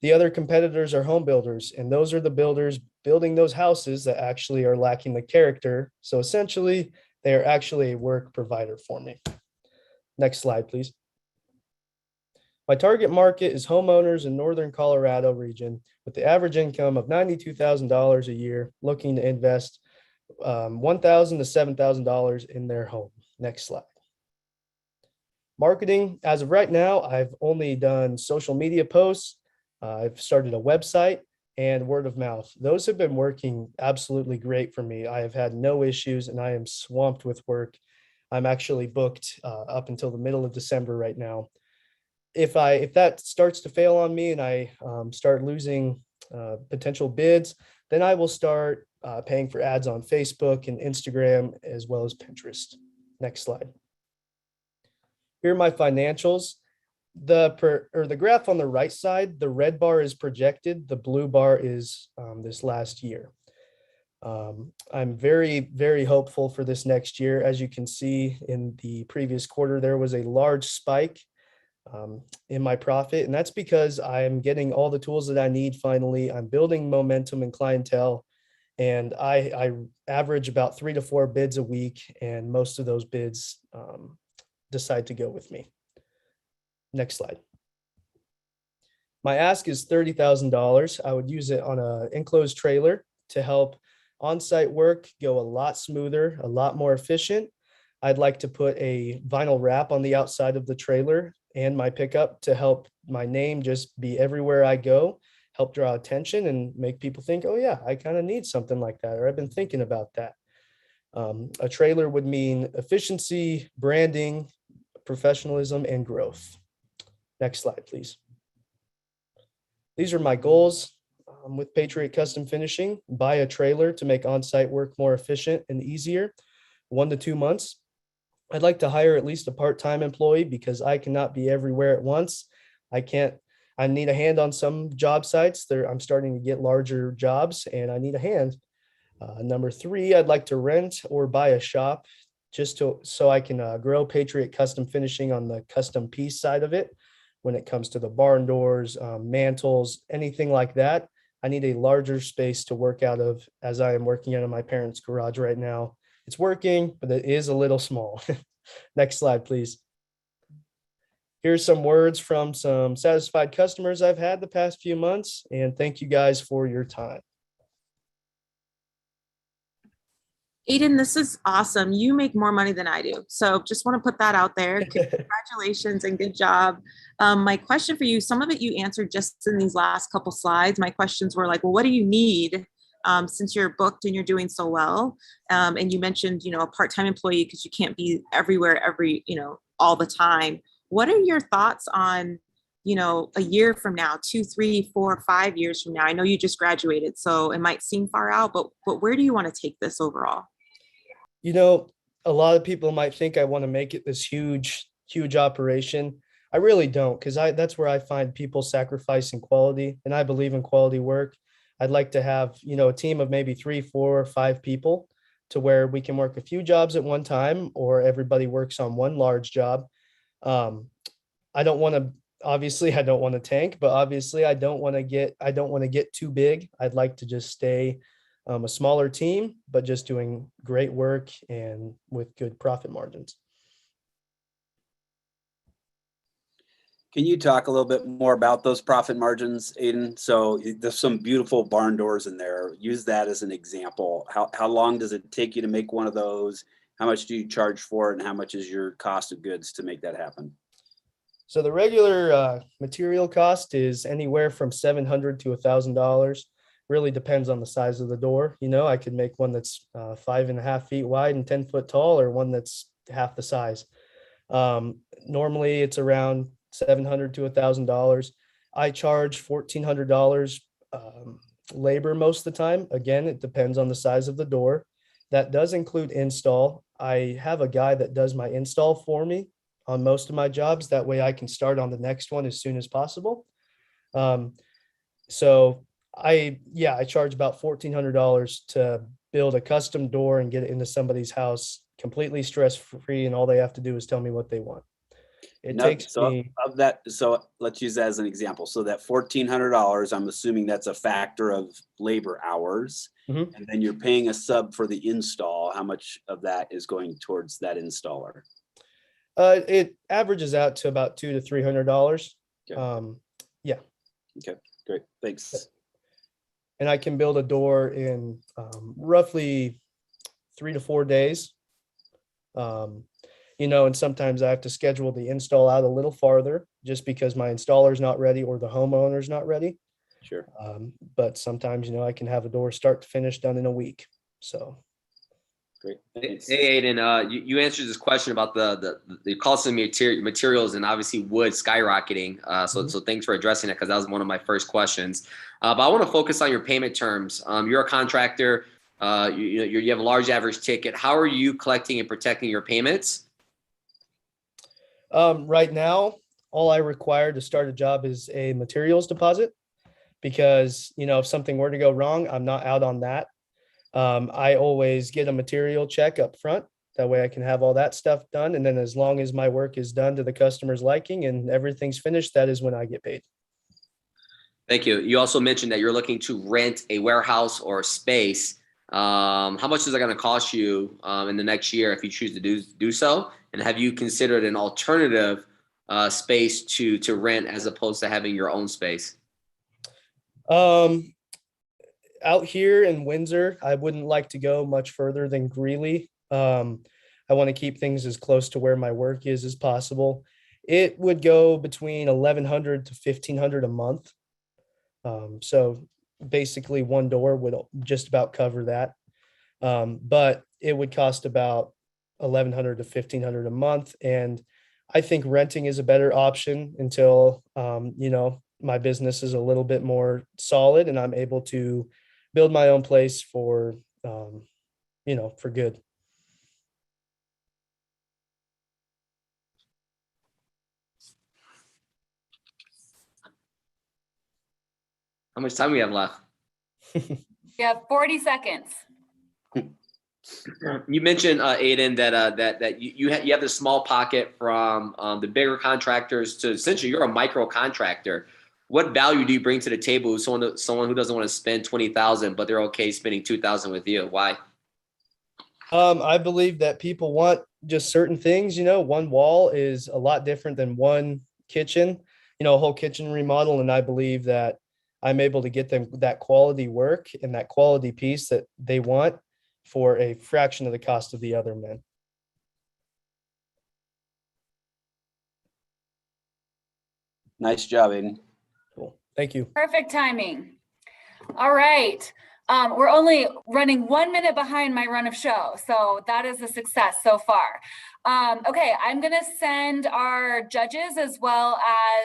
The other competitors are home builders, and those are the builders building those houses that actually are lacking the character. So essentially, they are actually a work provider for me. Next slide, please. My target market is homeowners in Northern Colorado region with the average income of $92,000 a year, looking to invest $1,000 to $7,000 in their home. Next slide. Marketing, as of right now, I've only done social media posts. I've started a website and word of mouth. Those have been working absolutely great for me. I have had no issues and I am swamped with work. I'm actually booked up until the middle of December right now. If that starts to fail on me and I start losing potential bids, then I will start paying for ads on Facebook and Instagram as well as Pinterest. Next slide. Here are my financials. The graph on the right side, the red bar is projected, the blue bar is this last year. I'm very, very hopeful for this next year. As you can see in the previous quarter, there was a large spike in my profit, and that's because I'm getting all the tools that I need finally. I'm building momentum and clientele, and I average about 3 to 4 bids a week, and most of those bids decide to go with me. Next slide. My ask is $30,000. I would use it on an enclosed trailer to help on-site work go a lot smoother, a lot more efficient. I'd like to put a vinyl wrap on the outside of the trailer and my pickup to help my name just be everywhere I go, help draw attention and make people think, oh yeah, I kind of need something like that, or I've been thinking about that. A trailer would mean efficiency, branding, professionalism, and growth. Next slide, please. These are my goals with Patriot Custom Finishing. Buy a trailer to make on-site work more efficient and easier, 1 to 2 months. I'd like to hire at least a part-time employee because I cannot be everywhere at once. I need a hand on some job sites. I'm starting to get larger jobs and I need a hand. Number 3, I'd like to rent or buy a shop so I can grow Patriot Custom Finishing on the custom piece side of it. When it comes to the barn doors, mantles, anything like that, I need a larger space to work out of, as I am working out of my parents' garage right now. It's working, but it is a little small. Next slide, please. Here's some words from some satisfied customers I've had the past few months, and thank you guys for your time. Aiden, this is awesome. You make more money than I do. So just want to put that out there. Congratulations and good job. My question for you, some of it you answered just in these last couple slides. My questions were like, well, what do you need since you're booked and you're doing so well? And you mentioned, a part-time employee because you can't be everywhere all the time. What are your thoughts on, a year from now, 2, 3, 4, 5 years from now? I know you just graduated, so it might seem far out, but where do you want to take this overall? A lot of people might think I want to make it this huge operation. I really don't, because that's where I find people sacrificing quality, and I believe in quality work. I'd like to have, a team of maybe 3, 4, 5 people to where we can work a few jobs at one time, or everybody works on one large job. I don't want to tank, but obviously I don't want to get too big. I'd like to just stay a smaller team, but just doing great work and with good profit margins. Can you talk a little bit more about those profit margins, Aiden? So there's some beautiful barn doors in there. Use that as an example. How long does it take you to make one of those? How much do you charge for it? And how much is your cost of goods to make that happen? So the regular material cost is anywhere from $700 to $1,000. Really depends on the size of the door. I could make one that's 5.5 feet wide and 10 foot tall, or one that's half the size. Normally it's around $700 to $1,000. I charge $1,400 labor most of the time. Again, it depends on the size of the door. That does include install. I have a guy that does my install for me on most of my jobs. That way I can start on the next one as soon as possible. So I charge about $1,400 to build a custom door and get it into somebody's house completely stress-free, and all they have to do is tell me what they want. It takes me of that. So let's use that as an example. So that $1,400, I'm assuming that's a factor of labor hours, Mhm. and then you're paying a sub for the install. How much of that is going towards that installer? it averages out to about $200 to $300. Okay. Yeah. Okay, great, thanks. And I can build a door in roughly 3 to 4 days. And sometimes I have to schedule the install out a little farther just because my installer's not ready or the homeowner's not ready. Sure. But sometimes, I can have a door start to finish done in a week. So. Great. Hey, Thanks. Aiden, you answered this question about the cost of materials and obviously wood skyrocketing. So thanks for addressing it, because that was one of my first questions. But I want to focus on your payment terms. You're a contractor. You have a large average ticket. How are you collecting and protecting your payments? Right now, all I require to start a job is a materials deposit, because, if something were to go wrong, I'm not out on that. I always get a material check up front. That way I can have all that stuff done. And then as long as my work is done to the customer's liking and everything's finished, that is when I get paid. Thank you. You also mentioned that you're looking to rent a warehouse or a space. How much is that going to cost you in the next year if you choose to do so? And have you considered an alternative space to rent as opposed to having your own space? Out here in Windsor, I wouldn't like to go much further than Greeley. I want to keep things as close to where my work is as possible. It would go between $1,100 to $1,500 a month. So basically one door would just about cover that. But it would cost about $1,100 to $1,500 a month. And I think renting is a better option until, my business is a little bit more solid and I'm able to build my own place for good. How much time do we have left? You have 40 seconds. You mentioned, Aiden, that you have this small pocket from the bigger contractors to essentially you're a micro contractor. What value do you bring to the table? Someone who doesn't want to spend $20,000, but they're okay spending $2,000 with you. Why? I believe that people want just certain things. One wall is a lot different than one kitchen. A whole kitchen remodel, and I believe that I'm able to get them that quality work and that quality piece that they want for a fraction of the cost of the other men. Nice job, Aiden. Cool. Thank you. Perfect timing. All right. We're only running 1 minute behind my run of show, so that is a success so far. Okay, I'm going to send our judges as well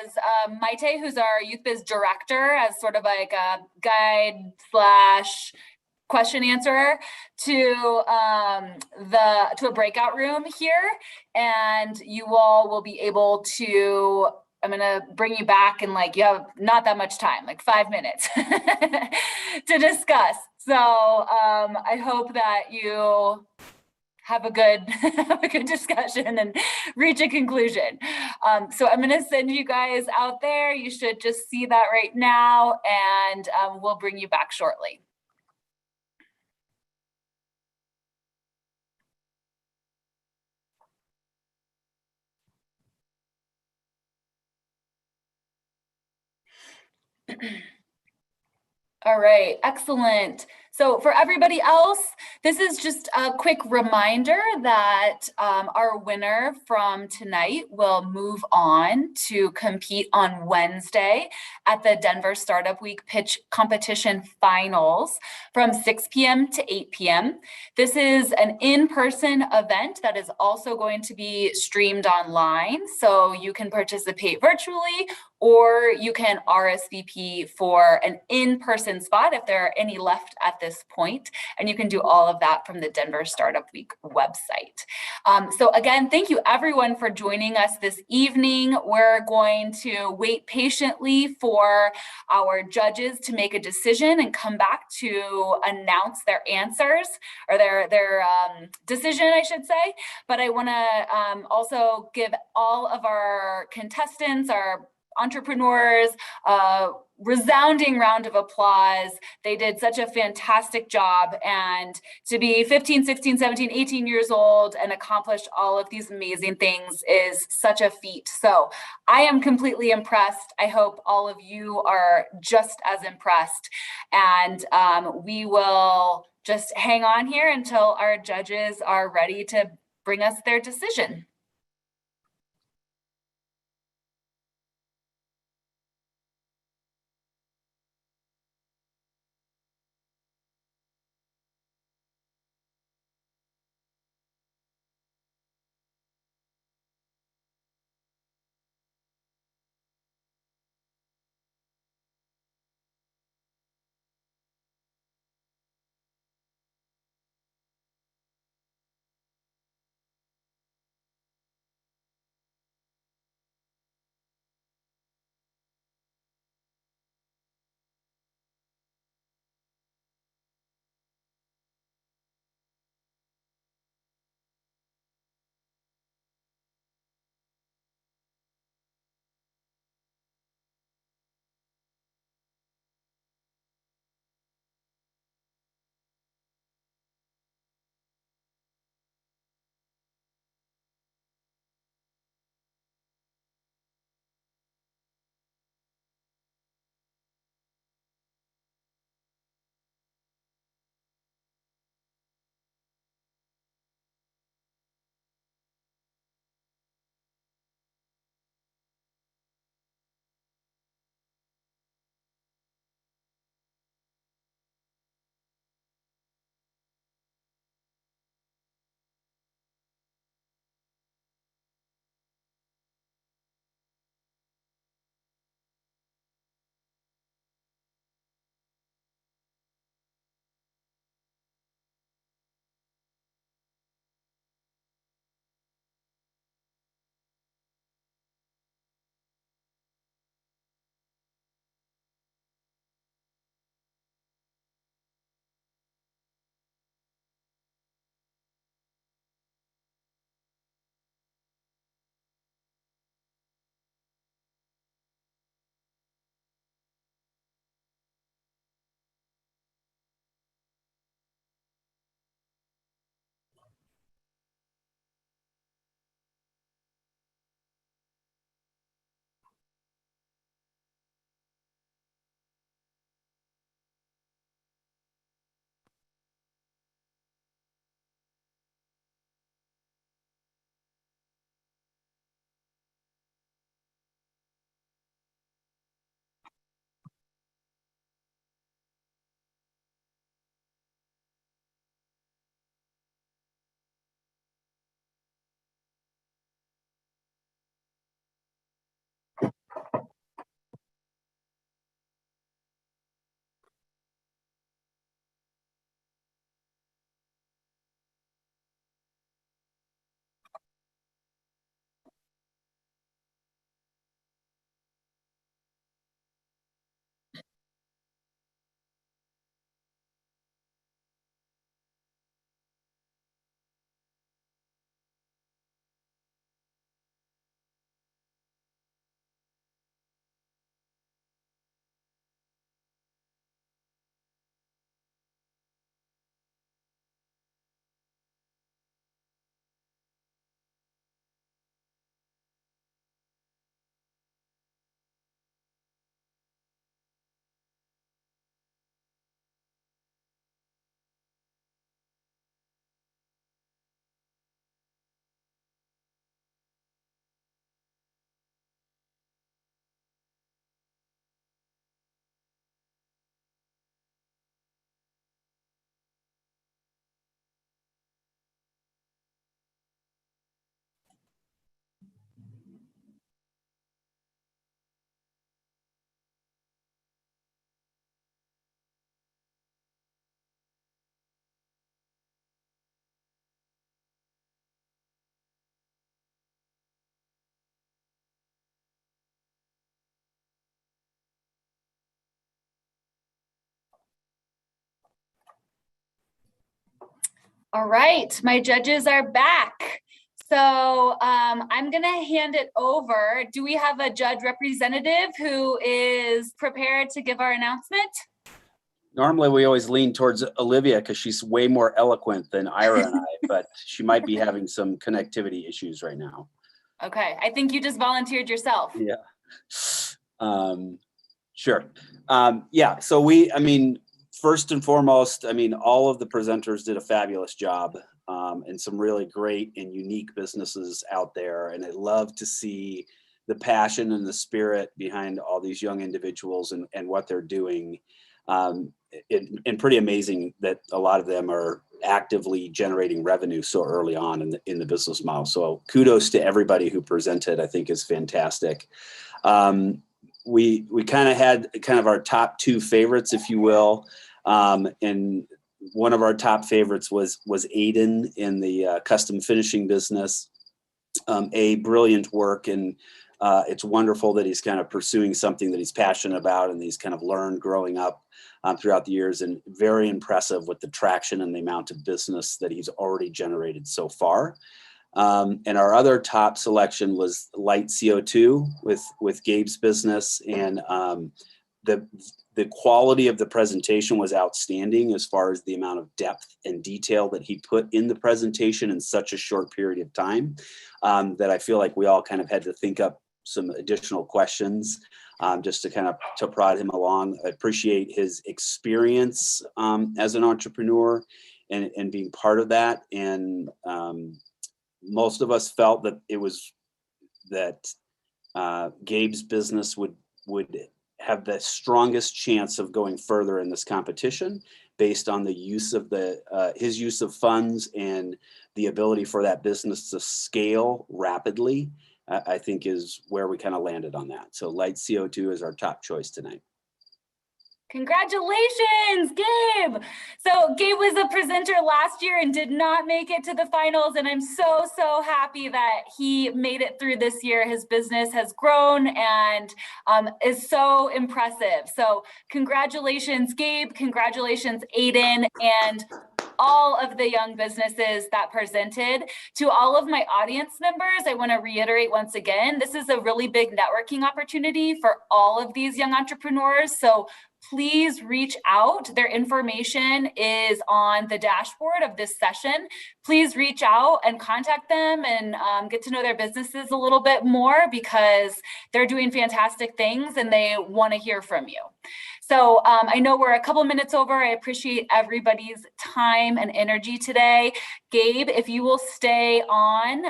as Maite, who's our Youth Biz director, as sort of like a guide / question answerer to a breakout room here, and you all will be able to. I'm going to bring you back and you have not that much time, 5 minutes to discuss. So I hope that you have a good discussion and reach a conclusion. So I'm going to send you guys out there. You should just see that right now, and we'll bring you back shortly. All right, excellent. So for everybody else, this is just a quick reminder that our winner from tonight will move on to compete on Wednesday at the Denver Startup Week Pitch Competition Finals from 6 p.m. to 8 p.m. This is an in-person event that is also going to be streamed online, so you can participate virtually or you can RSVP for an in-person spot if there are any left at this this point. And you can do all of that from the Denver Startup Week website. So again, thank you everyone for joining us this evening. We're going to wait patiently for our judges to make a decision and come back to announce their answers, or their decision, I should say. But I want to also give all of our contestants, our entrepreneurs, a resounding round of applause. They did such a fantastic job, and to be 15, 16, 17, 18 years old and accomplish all of these amazing things is such a feat. So I am completely impressed. I hope all of you are just as impressed, and we will just hang on here until our judges are ready to bring us their decision. All right, my judges are back. So I'm gonna hand it over. Do we have a judge representative who is prepared to give our announcement? Normally, we always lean towards Olivia because she's way more eloquent than Ira and I, but she might be having some connectivity issues right now. Okay, I think you just volunteered yourself. Yeah. Sure. Yeah, so first and foremost, all of the presenters did a fabulous job, and some really great and unique businesses out there. And I love to see the passion and the spirit behind all these young individuals and what they're doing. And pretty amazing that a lot of them are actively generating revenue so early on in the business model. So kudos to everybody who presented. I think is fantastic. We kind of had our top two favorites, if you will. And one of our top favorites was Aiden in the custom finishing business. Brilliant work, and it's wonderful that he's kind of pursuing something that he's passionate about and he's kind of learned growing up throughout the years, and very impressive with the traction and the amount of business that he's already generated so far. And our other top selection was Light CO2 with Gabe's business, and the quality of the presentation was outstanding as far as the amount of depth and detail that he put in the presentation in such a short period of time, that I feel like we all kind of had to think up some additional questions just to prod him along. I appreciate his experience as an entrepreneur and being part of that. And most of us felt that Gabe's business would have the strongest chance of going further in this competition based on the use of his use of funds and the ability for that business to scale rapidly. I think is where we kind of landed on that. So Light CO2 is our top choice tonight. Congratulations, Gabe. So Gabe was a presenter last year and did not make it to the finals. And I'm so happy that he made it through this year. His business has grown and is so impressive. So congratulations, Gabe. Congratulations, Aiden, and all of the young businesses that presented. To all of my audience members, I want to reiterate once again, this is a really big networking opportunity for all of these young entrepreneurs. So please reach out. Their information is on the dashboard of this session. Please reach out and contact them and get to know their businesses a little bit more, because they're doing fantastic things and they want to hear from you. So I know we're a couple minutes over. I appreciate everybody's time and energy today. Gabe, if you will stay on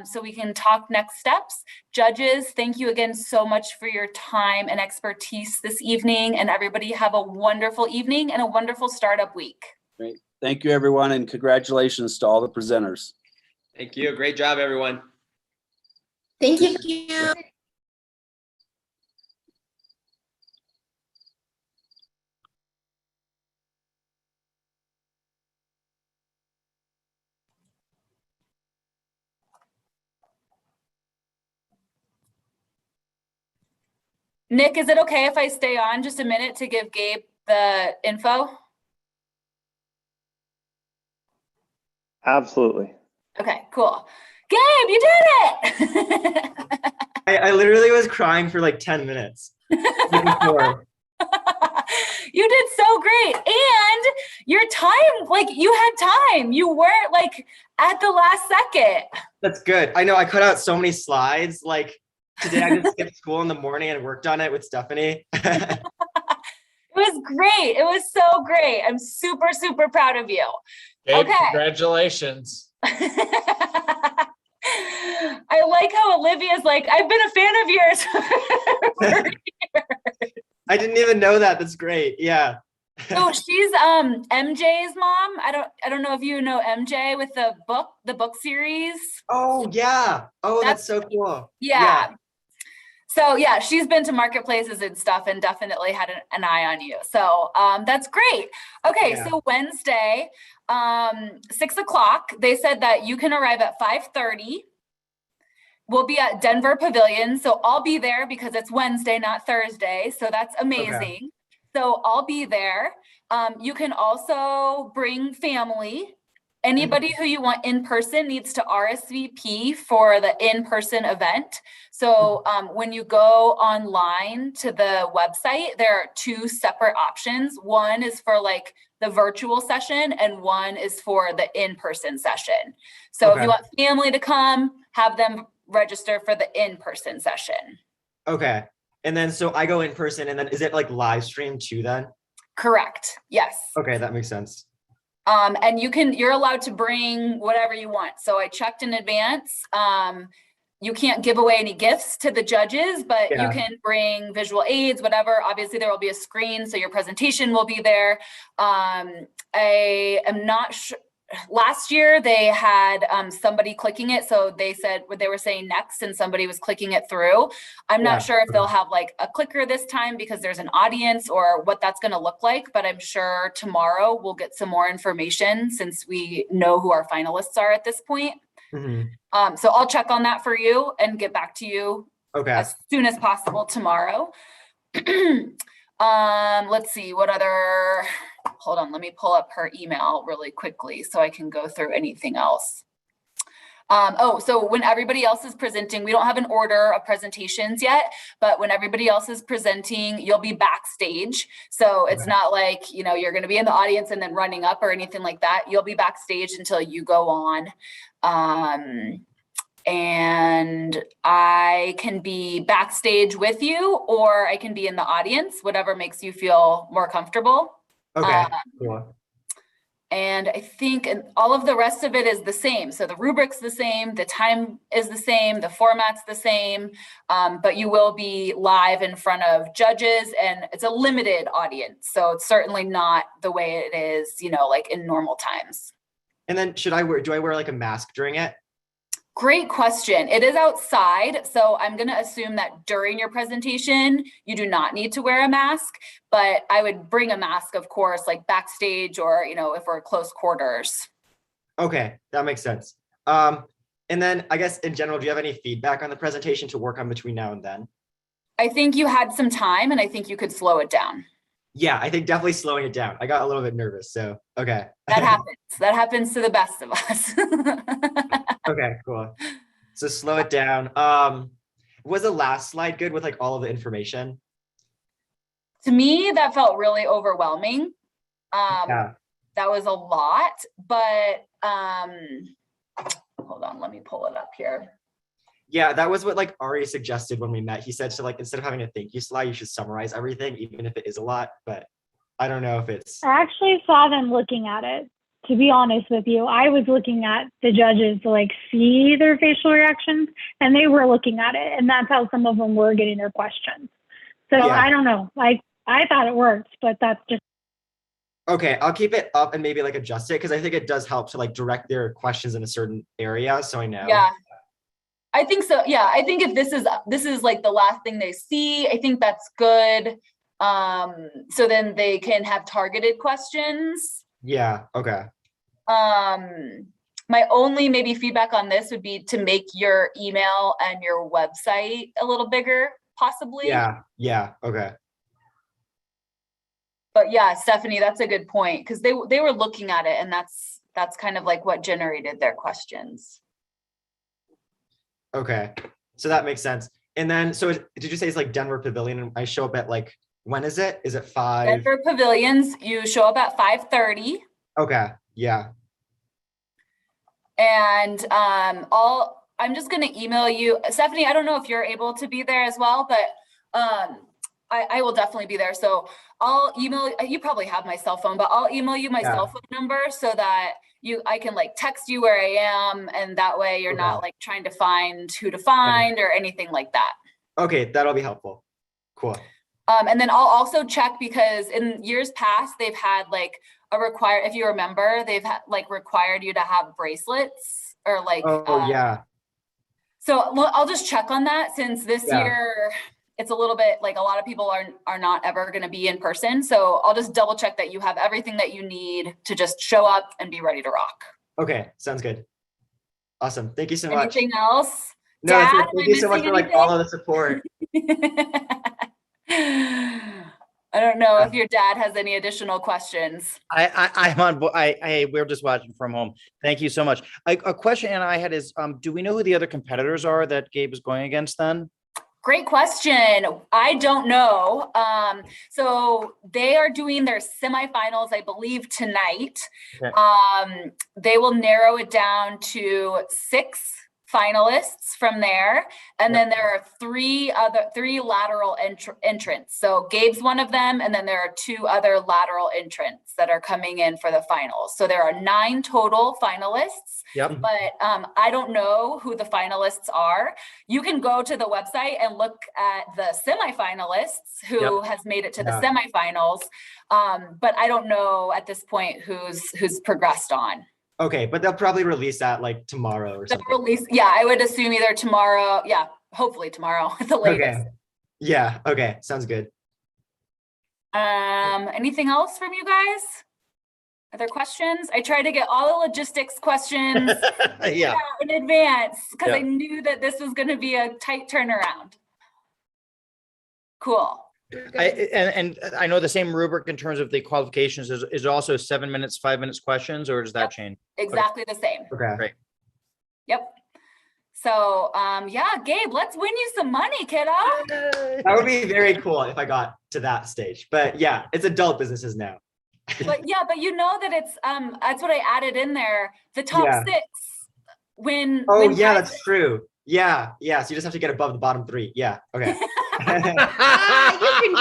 so we can talk next steps. Judges, thank you again so much for your time and expertise this evening. And everybody have a wonderful evening and a wonderful startup week. Great. Thank you, everyone. And congratulations to all the presenters. Thank you. Great job, everyone. Thank you. Thank you. Nick, is it okay if I stay on just a minute to give Gabe the info? Absolutely. Okay, cool. Gabe, you did it! I literally was crying for like 10 minutes. Before. You did so great. And your time, like you had time. You weren't like at the last second. That's good. I know I cut out so many slides. Like today I just skipped school in the morning and worked on it with Stephanie. It was great. It was so great. I'm super proud of you. Gabe, okay. Congratulations. I like how Olivia's like, I've been a fan of yours for years. I didn't even know that. That's great. Yeah. So she's MJ's mom. I don't know if you know MJ with the book series. Oh yeah. Oh, that's so cool. Yeah. So yeah, she's been to marketplaces and stuff and definitely had an eye on you. So that's great. Okay, yeah. So Wednesday, 6 o'clock, they said that you can arrive at 5:30. We'll be at Denver Pavilion. So I'll be there because it's Wednesday, not Thursday. So that's amazing. Okay. So I'll be there. You can also bring family. Anybody who you want in person needs to RSVP for the in-person event. So when you go online to the website, there are two separate options. One is for like the virtual session and one is for the in-person session. So if you want family to come, have them register for the in-person session. Okay. And then, so I go in person and then is it like live stream too then? Correct. Yes. Okay. That makes sense. And you're allowed to bring whatever you want. So I checked in advance. You can't give away any gifts to the judges, but you can bring visual aids, whatever. Obviously there will be a screen, so your presentation will be there. I am not sure. Last year they had somebody clicking it. So they said what they were saying next and somebody was clicking it through. I'm not sure if they'll have like a clicker this time because there's an audience or what that's going to look like, but I'm sure tomorrow we'll get some more information since we know who our finalists are at this point. So I'll check on that for you and get back to you as soon as possible tomorrow. Let's see what other, hold on, let me pull up her email really quickly so I can go through anything else. So when everybody else is presenting, we don't have an order of presentations yet, but when everybody else is presenting, you'll be backstage. So it's not like, you know, you're going to be in the audience and then running up or anything like that. You'll be backstage until you go on. And I can be backstage with you or I can be in the audience, whatever makes you feel more comfortable. Okay, cool. And I think all of the rest of it is the same. So the rubric's the same, the time is the same, the format's the same, but you will be live in front of judges and it's a limited audience. So it's certainly not the way it is, you know, like in normal times. And then do I wear like a mask during it? Great question. It is outside, so I'm going to assume that during your presentation, you do not need to wear a mask, but I would bring a mask, of course, like backstage or, you know, if we're close quarters. Okay, that makes sense. And then I guess in general, do you have any feedback on the presentation to work on between now and then? I think you had some time and I think you could slow it down. Yeah, I think definitely slowing it down. I got a little bit nervous, so okay. That happens. That happens to the best of us. Okay, cool. So slow it down. Was the last slide good with like all of the information? To me, that felt really overwhelming. Yeah. That was a lot, but hold on, let me pull it up here. Yeah, that was what like Ari suggested when we met. He said to like, instead of having a thank you slide, you should summarize everything, even if it is a lot, but I don't know if it's. I actually saw them looking at it. To be honest with you, I was looking at the judges to like see their facial reactions and they were looking at it. And that's how some of them were getting their questions. So yeah. I don't know. I thought it worked, but that's just. Okay, I'll keep it up and maybe like adjust it because I think it does help to like direct their questions in a certain area. So I know. Yeah. I think so. Yeah. I think if this is like the last thing they see, I think that's good. So then they can have targeted questions. Yeah. Okay. My only maybe feedback on this would be to make your email and your website a little bigger, possibly. Yeah. Yeah. Okay. But yeah, Stephanie, that's a good point because they were looking at it and that's kind of like what generated their questions. Okay. So that makes sense. And then, so did you say it's like Denver Pavilion and I show up at like, when is it? Is it 5? Denver Pavilions, you show up at 5:30. Okay. Yeah. And I'm just going to email you. Stephanie, I don't know if you're able to be there as well, but I will definitely be there. So I'll email, you probably have my cell phone, but I'll email you my cell phone number so that I can like text you where I am. And that way you're not like trying to find who to find or anything like that. Okay. That'll be helpful. Cool. And then I'll also check because in years past, they've had like if you remember, they've had like required you to have bracelets or like. Yeah. So I'll just check on that since this year, it's a little bit like a lot of people are not ever going to be in person. So I'll just double check that you have everything that you need to just show up and be ready to rock. Okay. Sounds good. Awesome. Thank you so much. Anything else? No, thank you so much for like all of the support. I don't know if your dad has any additional questions. I'm on board. We're just watching from home. Thank you so much. A question Anna I had is, do we know who the other competitors are that Gabe is going against then? Great question. I don't know. So they are doing their semifinals, I believe, tonight. Okay. They will narrow it down to 6 finalists from there. And then there are 3 lateral entrants. So Gabe's one of them. And then there are 2 other lateral entrants that are coming in for the finals. So there are 9 total finalists. Yep. But I don't know who the finalists are. You can go to the website and look at the semifinalists who has made it to the semifinals. But I don't know at this point who's progressed on. Okay, but they'll probably release that like tomorrow or something. I would assume either tomorrow. Yeah, hopefully tomorrow at the latest. Okay. Yeah. Okay. Sounds good. Anything else from you guys? Other questions? I tried to get all the logistics questions in advance because I knew that this was going to be a tight turnaround. Cool. And I know the same rubric in terms of the qualifications is also 7 minutes, 5 minutes questions, or does that change? Exactly the same. Okay. Great. Yep. So, Gabe, let's win you some money, kiddo. That would be very cool if I got to that stage. But yeah, it's adult businesses now. But you know that it's that's what I added in there. The top 6 win. That's true. Yeah. So you just have to get above the bottom 3. Yeah. Okay. You can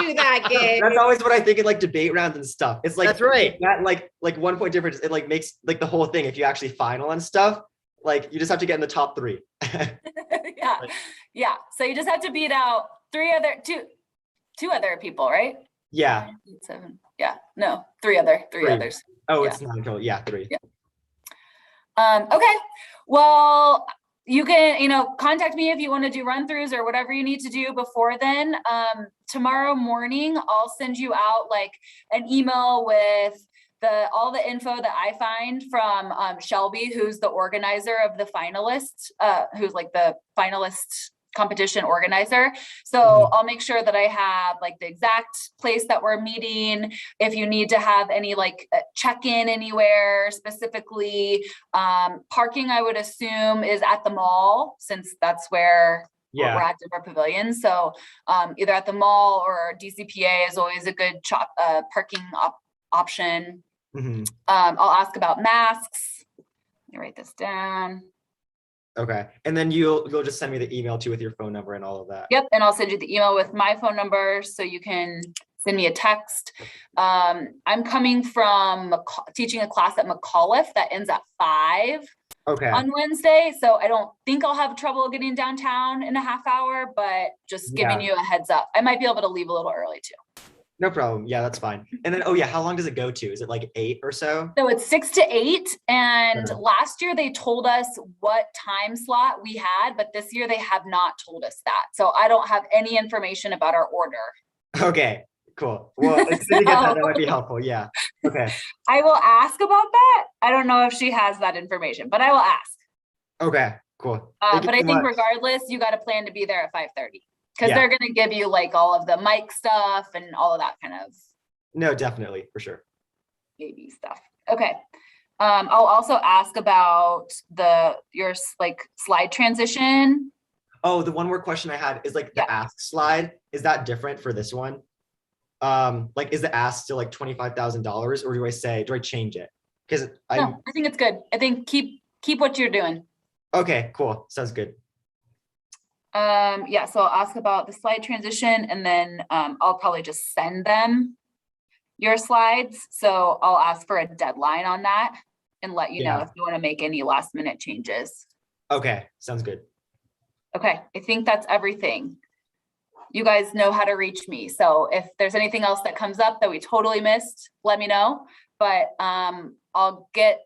do that, Gabe. That's always what I think in like debate rounds and stuff. It's like that's right. That like 1 point difference. It like makes like the whole thing. If you actually final and stuff, like you just have to get in the top 3. Yeah. So you just have to beat out two other people, right? Yeah. 9, 8, 7. Yeah. No, 3 others. Oh, it's not until 3. Yeah. Okay. Well, you can, contact me if you want to do run-throughs or whatever you need to do before then. Tomorrow morning, I'll send you out like an email with all the info that I find from Shelby, who's the organizer of the finalists, who's like the finalist competition organizer. So I'll make sure that I have like the exact place that we're meeting. If you need to have any like check-in anywhere specifically, parking, I would assume is at the mall, since that's where we're at Denver Pavilion. So either at the mall or DCPA is always a good parking option. I'll ask about masks. Let me write this down. Okay. And then you'll just send me the email too with your phone number and all of that. Yep. And I'll send you the email with my phone number so you can send me a text. I'm coming from teaching a class at McAuliffe that ends at 5 on Wednesday. So I don't think I'll have trouble getting downtown in a half hour, but just giving you a heads up. I might be able to leave a little early too. No problem. Yeah, that's fine. And then, how long does it go to? Is it like 8 or so? So it's 6 to 8. And last year they told us what time slot we had, but this year they have not told us that. So I don't have any information about our order. Okay, cool. Well, as soon as you get that might be helpful. Yeah. Okay. I will ask about that. I don't know if she has that information, but I will ask. Okay, cool. But I think regardless, you got to plan to be there at 5:30. Because they're going to give you like all of the mic stuff and all of that kind of. No, definitely, for sure. Baby stuff. Okay. I'll also ask about your like slide transition. Oh, the one more question I had is like the ask slide. Is that different for this one? Like, is the ask still like $25,000, or do I change it? Because I think it's good. I think keep what you're doing. Okay, cool. Sounds good. So I'll ask about the slide transition, and then I'll probably just send them your slides. So I'll ask for a deadline on that and let you know if you want to make any last minute changes. Okay, sounds good. Okay, I think that's everything. You guys know how to reach me. So if there's anything else that comes up that we totally missed, let me know. But I'll get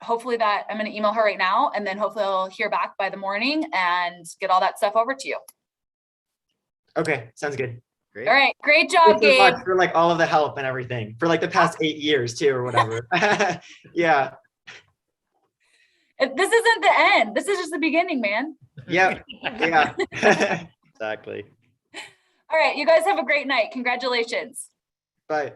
hopefully that I'm going to email her right now, and then hopefully I'll hear back by the morning and get all that stuff over to you. Okay, sounds good. Great. All right, great job, Gabe. Thank you so much for like all of the help and everything for like the past 8 years too, or whatever. Yeah. This isn't the end. This is just the beginning, man. Yeah. Exactly. All right, you guys have a great night. Congratulations. Bye.